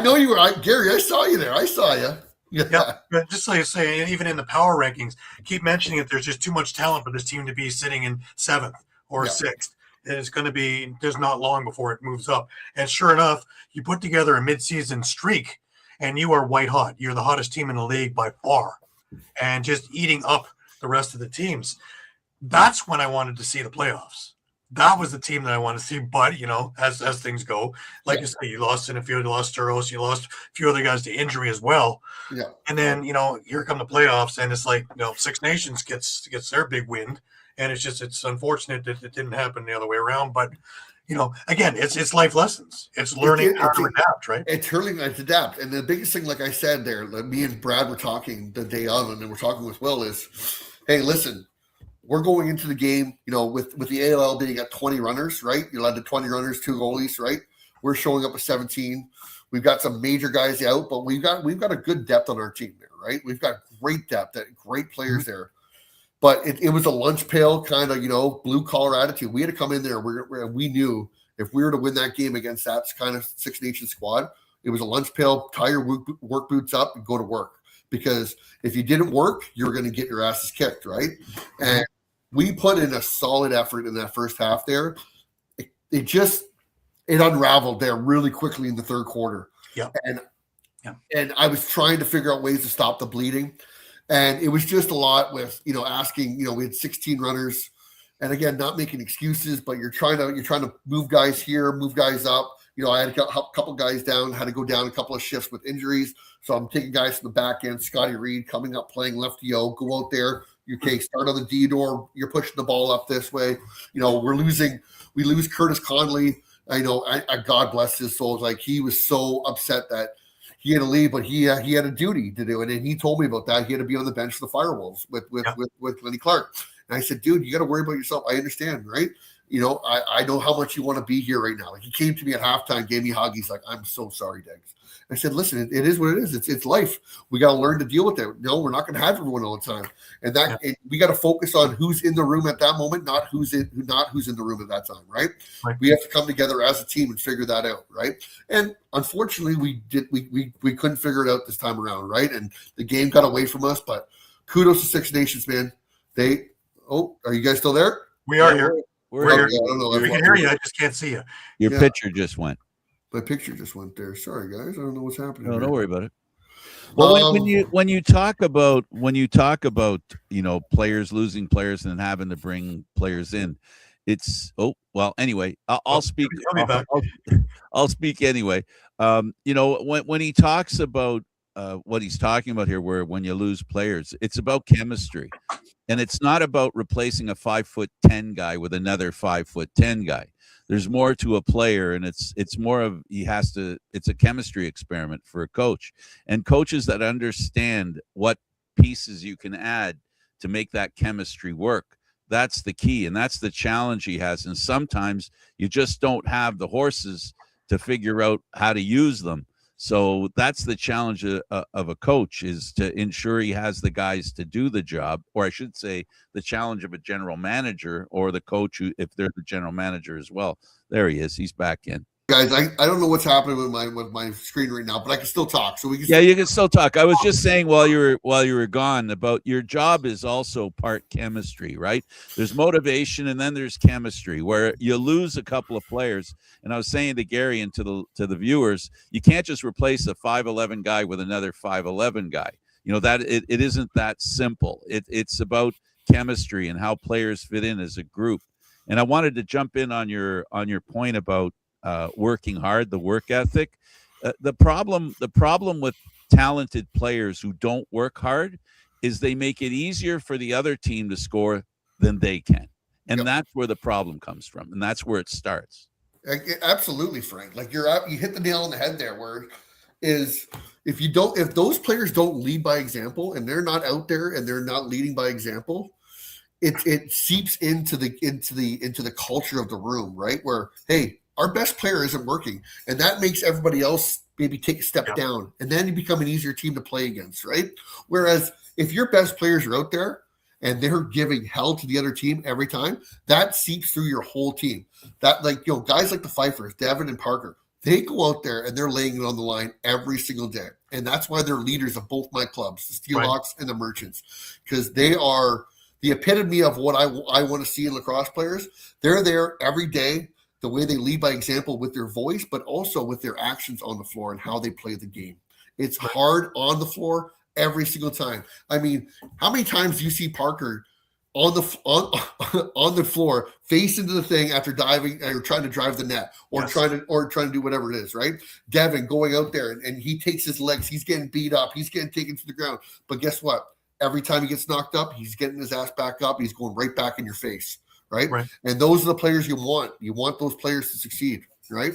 know you were. Gary, I saw you there. I saw you. Yeah. But just like you say, even in the power rankings, keep mentioning it. There's just too much talent for this team to be sitting in 7th or 6th. And it's going to be, there's not long before it moves up. And sure enough, you put together a midseason streak and you are white hot. You're the hottest team in the league by far, and just eating up the rest of the teams. That's when I wanted to see the playoffs. That was the team that I wanted to see. But, as things go, like you say, you lost Sinfield, you lost Storos, you lost a few other guys to injury as well. Yeah. And then, here come the playoffs, and it's like, Six Nations gets their big win. And it's unfortunate that it didn't happen the other way around. But, again, it's life lessons. It's learning how to adapt, right? It's learning how to adapt. And the biggest thing, like I said there, me and Brad were talking the day of, and then we're talking with Will is, hey, listen, we're going into the game, with the ALL being at 20 runners, right? You led to 20 runners, 2 goalies, right? We're showing up with 17. We've got some major guys out, but we've got a good depth on our team there, right? We've got great depth, great players there. but it was a lunch pail kind of, blue collar attitude. We had to come in there. We knew if we were to win that game against that kind of Six Nations squad, it was a lunch pail, tie your work boots up and go to work. Because if you didn't work, you were going to get your asses kicked, right? And we put in a solid effort in that first half there. It unraveled there really quickly in the third quarter. Yeah. And I was trying to figure out ways to stop the bleeding. And it was just a lot with, asking, we had 16 runners. And again, not making excuses, but you're trying to move guys here, move guys up. I had a couple guys down, had to go down a couple of shifts with injuries. So I'm taking guys from the back end, Scotty Reed coming up, playing left DO, go out there. Okay, start on the D door. You're pushing the ball up this way. We lose Curtis Conley. I God bless his soul. Like, he was so upset that he had to leave, but he had a duty to do it. And he told me about that. He had to be on the bench for the Firewolves with Lenny Clark. And I said, dude, you got to worry about yourself. I understand, right? I know how much you want to be here right now. Like, he came to me at halftime, gave me a hug. He's like, I'm so sorry, Diggs. I said, listen, it is what it is. It's life. We got to learn to deal with it. No, we're not going to have everyone all the time. And we got to focus on who's in the room at that moment, not who's in the room at that time, right? We have to come together as a team and figure that out, right? And unfortunately, we couldn't figure it out this time around, right? And the game got away from us. But kudos to Six Nations, man. Are you guys still there? We are here. We're here. We can hear you. I just can't see you. Your picture just went. My picture just went there. Sorry, guys. I don't know what's happening. No, don't worry about it. Well, when you talk about players losing players and having to bring players in, anyway, I'll speak. I'll speak anyway. When he talks about what he's talking about here, where when you lose players, it's about chemistry, and it's not about replacing a 5'10" guy with another 5'10" guy. There's more to a player, and it's more of it's a chemistry experiment for a coach, and coaches that understand what pieces you can add to make that chemistry work. That's the key, and that's the challenge he has. And sometimes you just don't have the horses to figure out how to use them. So that's the challenge of a coach, is to ensure he has the guys to do the job, or I should say the challenge of a general manager or the coach, if they're the general manager as well. There he is. He's back in. Guys, I don't know what's happening with my screen right now, but I can still talk. So we can. Yeah, you can still talk. I was just saying while you were gone about your job is also part chemistry, right? There's motivation, and then there's chemistry, where you lose a couple of players. And I was saying to Gary and to the viewers, you can't just replace a 5'11" guy with another 5'11" guy. That it isn't that simple. It's about chemistry and how players fit in as a group. And I wanted to jump in on your point about working hard, the work ethic. The problem with talented players who don't work hard is they make it easier for the other team to score than they can. And that's where the problem comes from. And that's where it starts. Absolutely, Frank. Like, you hit the nail on the head there, where is if those players don't lead by example, and they're not out there and they're not leading by example, it seeps into the culture of the room, right? Where, hey, our best player isn't working, and that makes everybody else maybe take a step down, and then you become an easier team to play against, right? Whereas if your best players are out there and they're giving hell to the other team every time, that seeps through your whole team. That, guys like the Pfeiffers, Devin and Parker, they go out there and they're laying it on the line every single day, and that's why they're leaders of both my clubs, the Steelhawks and the Merchants, because they are the epitome of what I want to see in lacrosse players. They're there every day. The way they lead by example with their voice, but also with their actions on the floor and how they play the game. It's hard on the floor every single time. I mean, how many times do you see Parker on the floor, face into the thing after diving or trying to drive the net, or trying to do whatever it is, right? Devin going out there and he takes his legs, he's getting beat up, he's getting taken to the ground. But guess what? Every time he gets knocked up, he's getting his ass back up, he's going right back in your face. Right. And those are the players you want. You want those players to succeed, right?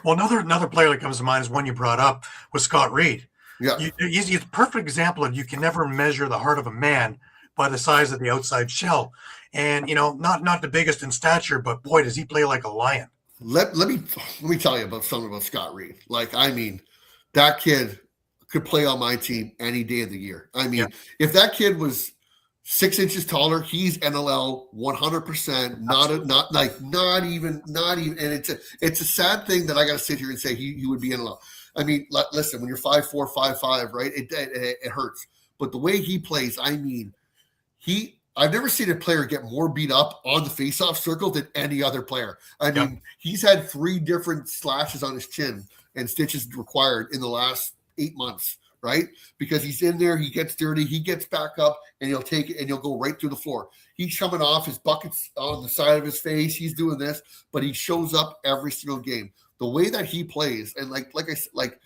Well, another player that comes to mind is one you brought up was Scott Reed. Yeah. He's a perfect example of you can never measure the heart of a man by the size of the outside shell. And, not the biggest in stature, but boy, does he play like a lion. Let me tell you about something about Scott Reed. Like, I mean, that kid could play on my team any day of the year. I mean, if that kid was 6 inches taller. He's NLL 100%. Not even. And it's a sad thing that I got to sit here and say he would be NLL. I mean, listen, when you're 5'4", 5'5", right? It hurts. But the way he plays, I mean, I've never seen a player get more beat up on the faceoff circle than any other player. I mean, he's had 3 different slashes on his chin and stitches required in the last 8 months, right? Because he's in there, he gets dirty, he gets back up, and he'll take it and he'll go right through the floor. He's coming off, his bucket's on the side of his face, he's doing this, but he shows up every single game. The way that he plays, and like I said, like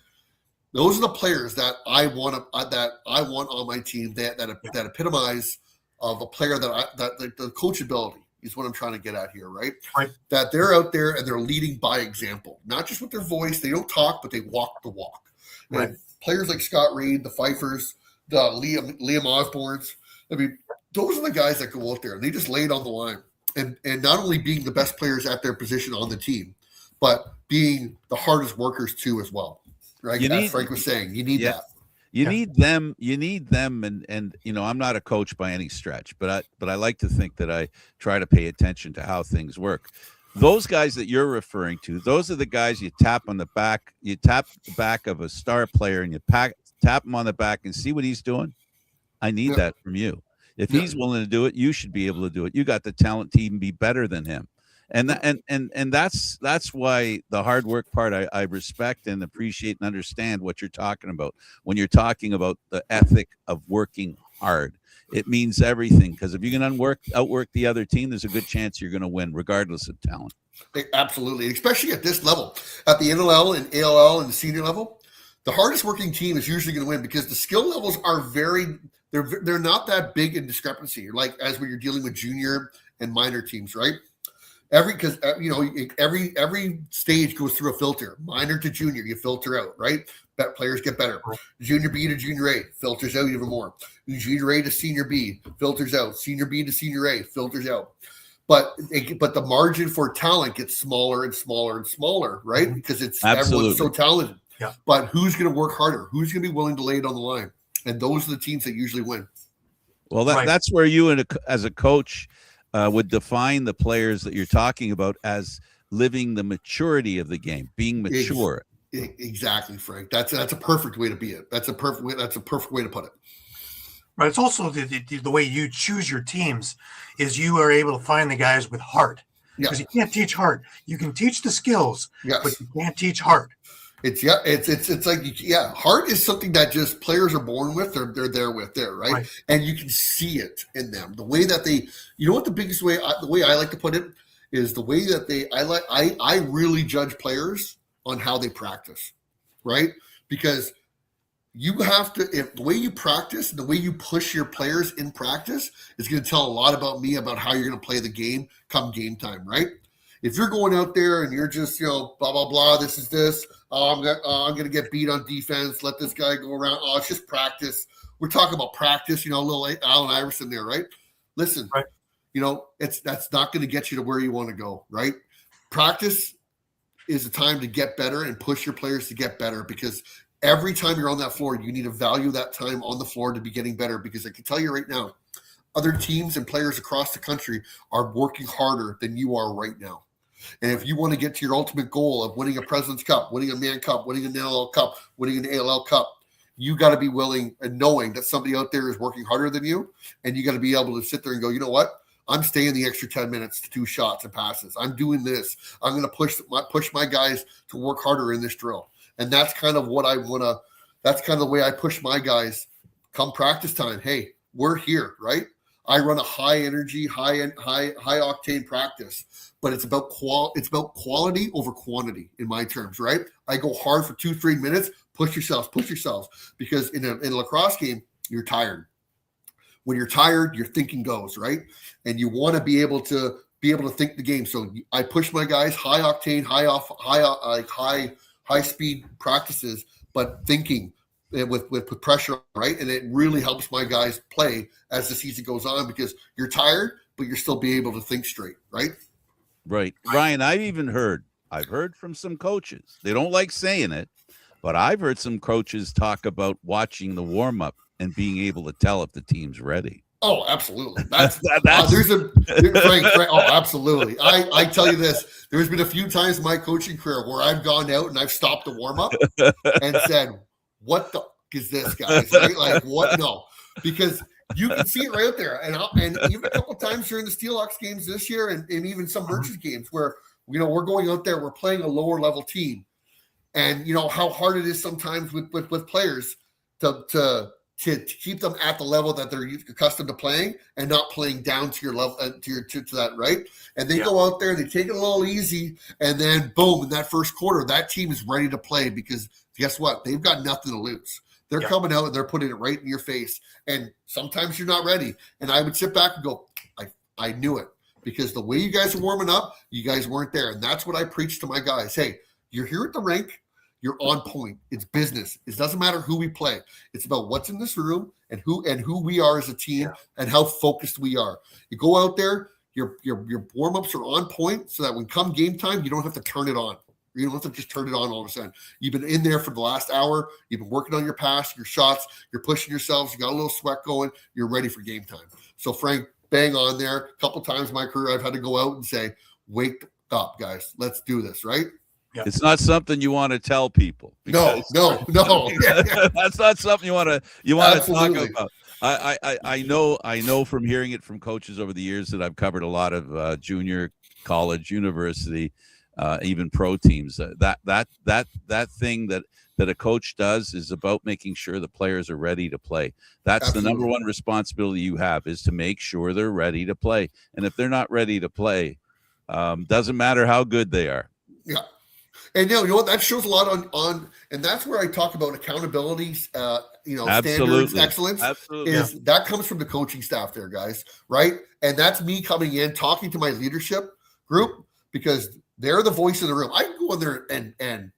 those are the players that I want on my team that epitomize of a player that the coachability is what I'm trying to get at here, right? Right. That they're out there and they're leading by example, not just with their voice. They don't talk, but they walk the walk. Right. And players like Scott Reed, the Pfeiffers, the Liam Osborns, I mean, those are the guys that go out there and they just lay it on the line. And not only being the best players at their position on the team, but being the hardest workers too as well. Right? As Frank was saying, you need that. You need them, and I'm not a coach by any stretch, but I like to think that I try to pay attention to how things work. Those guys that you're referring to, those are the guys you tap on the back. You tap the back of a star player and you tap him on the back and see what he's doing. I need that from you. If he's willing to do it, you should be able to do it. You got the talent to even be better than him. And that's why the hard work part I respect and appreciate and understand what you're talking about. When you're talking about the ethic of working hard, it means everything, because if you can outwork the other team, there's a good chance you're going to win regardless of talent. Absolutely, especially at this level, at the NLL and ALL and the senior level, the hardest working team is usually going to win because the skill levels are they're not that big in discrepancy, like as when you're dealing with junior and minor teams, right? Every stage goes through a filter. Minor to junior, you filter out, right? Players get better. Junior B to junior A filters out even more. Junior A to senior B filters out. Senior B to senior A filters out. But the margin for talent gets smaller and smaller and smaller, right? Because everyone's so talented. Yeah. But who's going to work harder? Who's going to be willing to lay it on the line? And those are the teams that usually win. Well, that's where you as a coach would define the players that you're talking about as living the maturity of the game, being mature. Exactly, Frank. That's a perfect way to be it. That's a perfect way to put it. But it's also the way you choose your teams is you are able to find the guys with heart. Because you can't teach heart. You can teach the skills, but you can't teach heart. It's like heart is something that just players are born with. They're there with, right? And you can see it in them. The way that they, what the biggest way, the way I like to put it is the way that I really judge players on how they practice, right? Because you have to, if the way you practice and the way you push your players in practice is going to tell a lot about me about how you're going to play the game come game time, right? If you're going out there and you're just, blah, blah, blah, this is this, I'm going to get beat on defense, let this guy go around, it's just practice. We're talking about practice, little Allen Iverson there, right? Listen, that's not going to get you to where you want to go, right? Practice is a time to get better and push your players to get better, because every time you're on that floor, you need to value that time on the floor to be getting better, because I can tell you right now, other teams and players across the country are working harder than you are right now. And if you want to get to your ultimate goal of winning a President's Cup, winning a Man Cup, winning an NLL Cup, winning an ALL Cup, you got to be willing and knowing that somebody out there is working harder than you. And you got to be able to sit there and go, you know what? I'm staying the extra 10 minutes to do shots and passes. I'm doing this. I'm going to push my guys to work harder in this drill. And that's kind of what I want to – that's kind of the way I push my guys come practice time. Hey, we're here, right? I run a high energy, high octane practice, but it's about quality over quantity in my terms, right? I go hard for 2-3 minutes, push yourselves, because in a lacrosse game, you're tired. When you're tired, your thinking goes, right? And you want to be able to think the game. So I push my guys high octane, high speed practices, but thinking with pressure, right? And it really helps my guys play as the season goes on, because you're tired, but you're still be able to think straight, right? Right. Ryan, I've heard from some coaches. They don't like saying it, but I've heard some coaches talk about watching the warm-up and being able to tell if the team's ready. Oh, absolutely. That's That's Frank. Oh, absolutely. I tell you this. There's been a few times in my coaching career where I've gone out and I've stopped the warm up and said, "What the is this, guys?" Right? Like, what? No, because you can see it right out there. And even a couple of times during the Steelhawks games this year, and even some Merchants games where we're going out there, we're playing a lower level team, and how hard it is sometimes with players to keep them at the level that they're accustomed to playing and not playing down to your level to that, right? And they go out there, they take it a little easy, and then boom, in that first quarter, that team is ready to play because guess what? They've got nothing to lose. They're coming out and they're putting it right in your face. And sometimes you're not ready. And I would sit back and go, I knew it. Because the way you guys are warming up, you guys weren't there. And that's what I preach to my guys. Hey, you're here at the rink. You're on point. It's business. It doesn't matter who we play. It's about what's in this room and who we are as a team and how focused we are. You go out there, your warm-ups are on point so that when come game time, you don't have to turn it on. You don't have to just turn it on all of a sudden. You've been in there for the last hour. You've been working on your pass, your shots. You're pushing yourselves. You got a little sweat going. You're ready for game time. So, Frank, bang on there. A couple times in my career, I've had to go out and say, wake up, guys. Let's do this, right? Yeah. It's not something you want to tell people. No. That's not something you want to talk about. I know from hearing it from coaches over the years that I've covered a lot of junior college, university, even pro teams. That thing that a coach does is about making sure the players are ready to play. That's the number one responsibility you have, is to make sure they're ready to play. And if they're not ready to play, doesn't matter how good they are. Yeah. And you know what? That shows a lot on and that's where I talk about accountability, standards, excellence. Absolutely. That comes from the coaching staff there, guys, right? And that's me coming in, talking to my leadership group, because they're the voice of the room. I can go in there and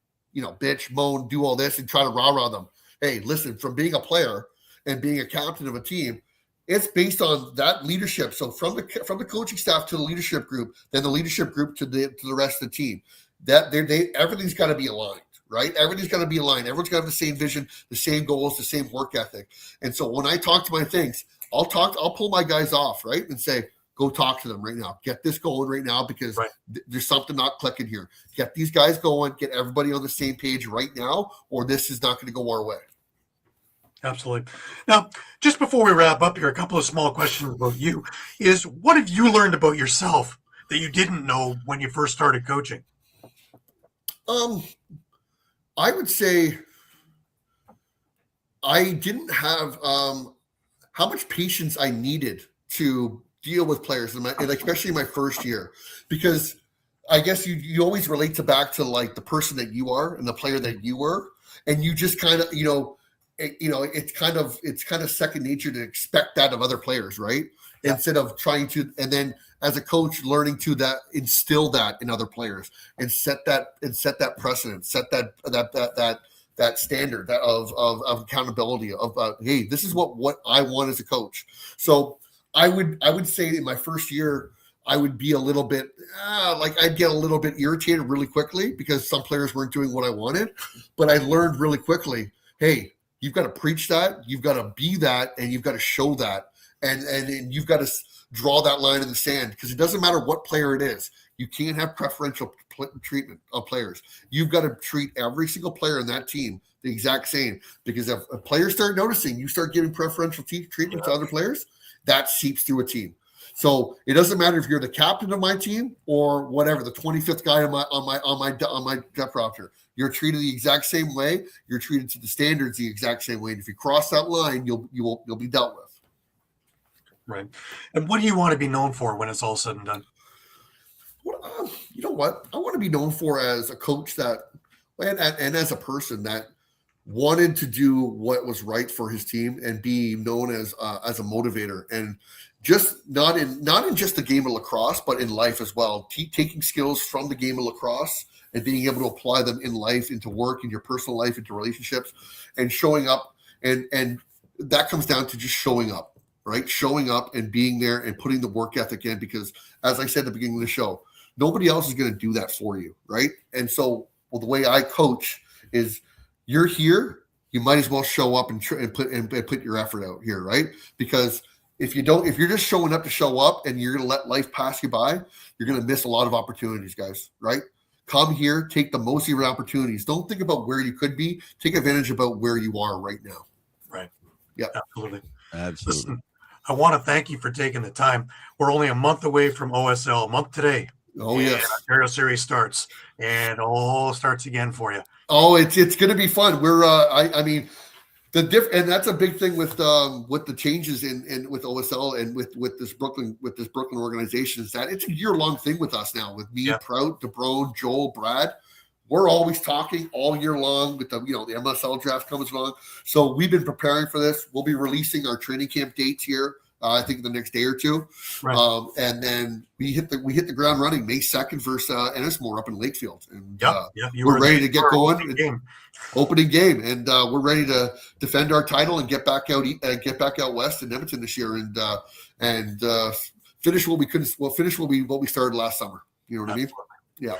bitch, moan, do all this and try to rah-rah them. Hey, listen, from being a player and being a captain of a team, it's based on that leadership. So from the coaching staff to the leadership group, then the leadership group to the rest of the team. That everything's got to be aligned, right? Everything's got to be aligned. Everyone's got to have the same vision, the same goals, the same work ethic. And so when I talk to my things, I'll pull my guys off, right, and say, go talk to them right now. Get this going right now because there's something not clicking here. Get these guys going. Get everybody on the same page right now, or this is not going to go our way. Absolutely. Now, just before we wrap up here, a couple of small questions about you is, what have you learned about yourself that you didn't know when you first started coaching? I would say I didn't have how much patience I needed to deal with players, and especially in my first year, because I guess you always relate back to like the person that you are and the player that you were, and you just kind of it's kind of second nature to expect that of other players, right? Yeah. Instead of trying to, and then as a coach, learning to instill that in other players and set that precedent, set that standard of accountability of hey, this is what I want as a coach. So I would say in my first year, I would be a little bit I'd get a little bit irritated really quickly because some players weren't doing what I wanted, but I learned really quickly, hey, you've got to preach that, you've got to be that, and you've got to show that, and you've got to draw that line in the sand, because it doesn't matter what player it is. You can't have preferential treatment of players. You've got to treat every single player in that team the exact same, because if players start noticing you start giving preferential treatment to other players, that seeps through a team. So it doesn't matter if you're the captain of my team or whatever, the 25th guy on my depth roster. You're treated the exact same way. You're treated to the standards the exact same way. And if you cross that line, you'll be dealt with. Right. And what do you want to be known for when it's all said and done? Well, you know what? I want to be known for as a coach that, and as a person that wanted to do what was right for his team and be known as a motivator, and just not in just the game of lacrosse, but in life as well. Taking skills from the game of lacrosse and being able to apply them in life, into work, in your personal life, into relationships, and showing up. And that comes down to just showing up. Right? Showing up and being there and putting the work ethic in, because as I said at the beginning of the show, nobody else is going to do that for you. Right? And so the way I coach is, you're here, you might as well show up and put your effort out here. Right? Because if you're just showing up to show up and you're going to let life pass you by, you're going to miss a lot of opportunities, guys, right? Come here, take the most of your opportunities. Don't think about where you could be. Take advantage about where you are right now. Right. Yeah. Absolutely. Absolutely. Listen, I want to thank you for taking the time. We're only a month away from OSL, a month today. Oh, yes. Ontario Series starts, and all starts again for you. Oh, it's going to be fun. We're, I mean, and that's a big thing with the changes in with OSL and with this Brooklyn organization is that it's a year-long thing with us now with me, Prout, DeBrone, Joel, Brad. We're always talking all year long with the MSL draft comes along. So we've been preparing for this. We'll be releasing our training camp dates here. I think the next day or two, right. And then we hit the ground running May 2nd versus Ennismore up in Lakefield, and we're ready to get going. Opening game, and we're ready to defend our title and get back out west in Edmonton this year, and finish what we couldn't. Well, finish what we started last summer. You know what I mean? Yeah.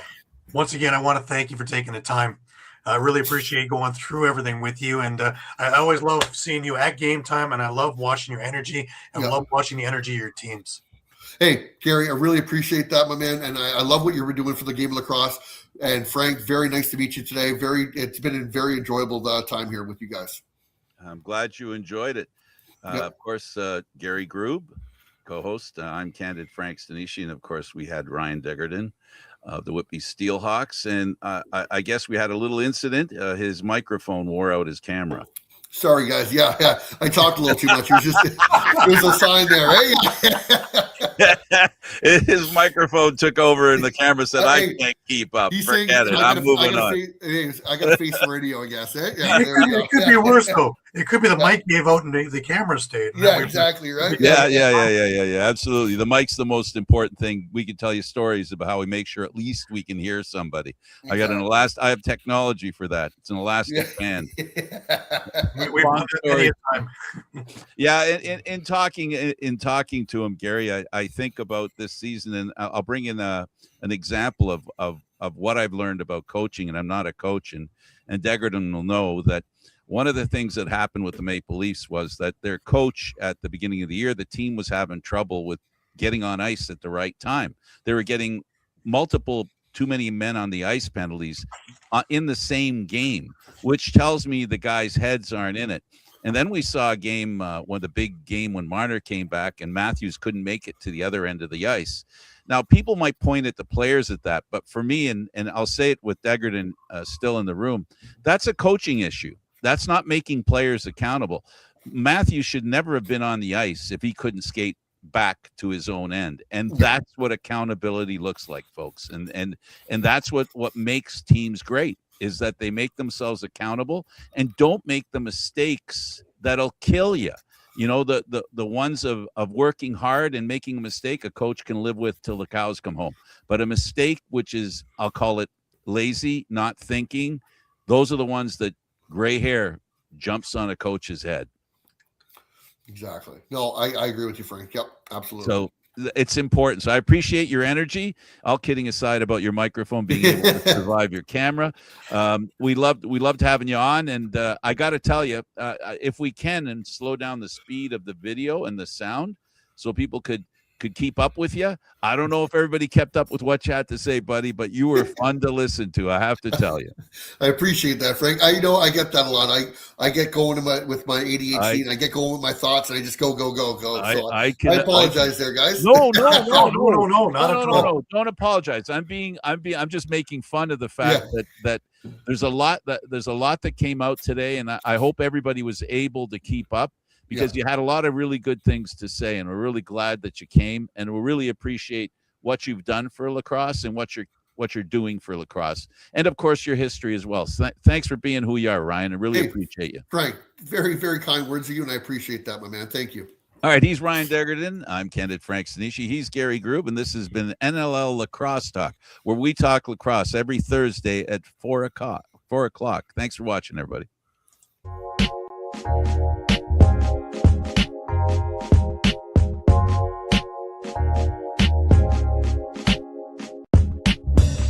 Once again, I want to thank you for taking the time. I really appreciate going through everything with you. And I always love seeing you at game time, and I love watching your energy and love watching the energy of your teams. Hey, Gary, I really appreciate that, my man. And I love what you were doing for the game of lacrosse. And Frank, very nice to meet you today. It's been a very enjoyable time here with you guys. I'm glad you enjoyed it. Of course, Gary Groob, co-host. I'm Candid Frank Stanisci. And of course, we had Ryan Degerden. The Whitby Steelhawks, and I guess we had a little incident. His microphone wore out his camera. Sorry, guys. Yeah. I talked a little too much. It was a sign there. Hey, his microphone took over, and the camera said, "I can't keep up. Forget it. I'm moving on." I got to face the radio, I guess. Eh? Yeah, it could be worse though. It could be the mic gave out and the camera stayed. Yeah, exactly. Right. Yeah. Absolutely. The mic's the most important thing. We can tell you stories about how we make sure at least we can hear somebody. Exactly. I have technology for that. It's an elastic band. In talking to him, Gary, I think about this season, and I'll bring in an example of what I've learned about coaching, and I'm not a coach, and Degerden will know that one of the things that happened with the Maple Leafs was that their coach at the beginning of the year, the team was having trouble with getting on ice at the right time. They were getting multiple too many men on the ice penalties in the same game, which tells me the guys' heads aren't in it. And then we saw a game, the big game when Marner came back and Matthews couldn't make it to the other end of the ice. Now, people might point at the players at that, but for me, and I'll say it with Degerden still in the room, that's a coaching issue. That's not making players accountable. Matthews should never have been on the ice if he couldn't skate back to his own end. And that's what accountability looks like, folks. And that's what makes teams great, is that they make themselves accountable and don't make the mistakes that'll kill you. You know, the ones of working hard and making a mistake, a coach can live with till the cows come home. But a mistake, which is, I'll call it lazy, not thinking, those are the ones that gray hair jumps on a coach's head. Exactly. No, I agree with you, Frank. Yep, absolutely. So it's important. So I appreciate your energy. All kidding aside about your microphone being able to survive your camera. We loved having you on. And I got to tell you, if we can, and slow down the speed of the video and the sound so people could keep up with you. I don't know if everybody kept up with what you had to say, buddy, but you were fun to listen to. I have to tell you. I appreciate that, Frank. I get that a lot. I get going with my ADHD, and I get going with my thoughts, and I just go. So I apologize there, guys. No, not at all. Don't apologize. I'm just making fun of the fact that there's a lot that came out today, and I hope everybody was able to keep up, because you had a lot of really good things to say, and we're really glad that you came, and we really appreciate what you've done for lacrosse and what you're doing for lacrosse, and of course your history as well. So thanks for being who you are, Ryan. I really appreciate you. Frank, very, very kind words of you, and I appreciate that, my man. Thank you. All right, he's Ryan Degerden. I'm Candid Frank Stanisci. He's Gary Groob, and this has been NLL Lacrosse Talk, where we talk lacrosse every Thursday at 4 o'clock. Thanks for watching, everybody.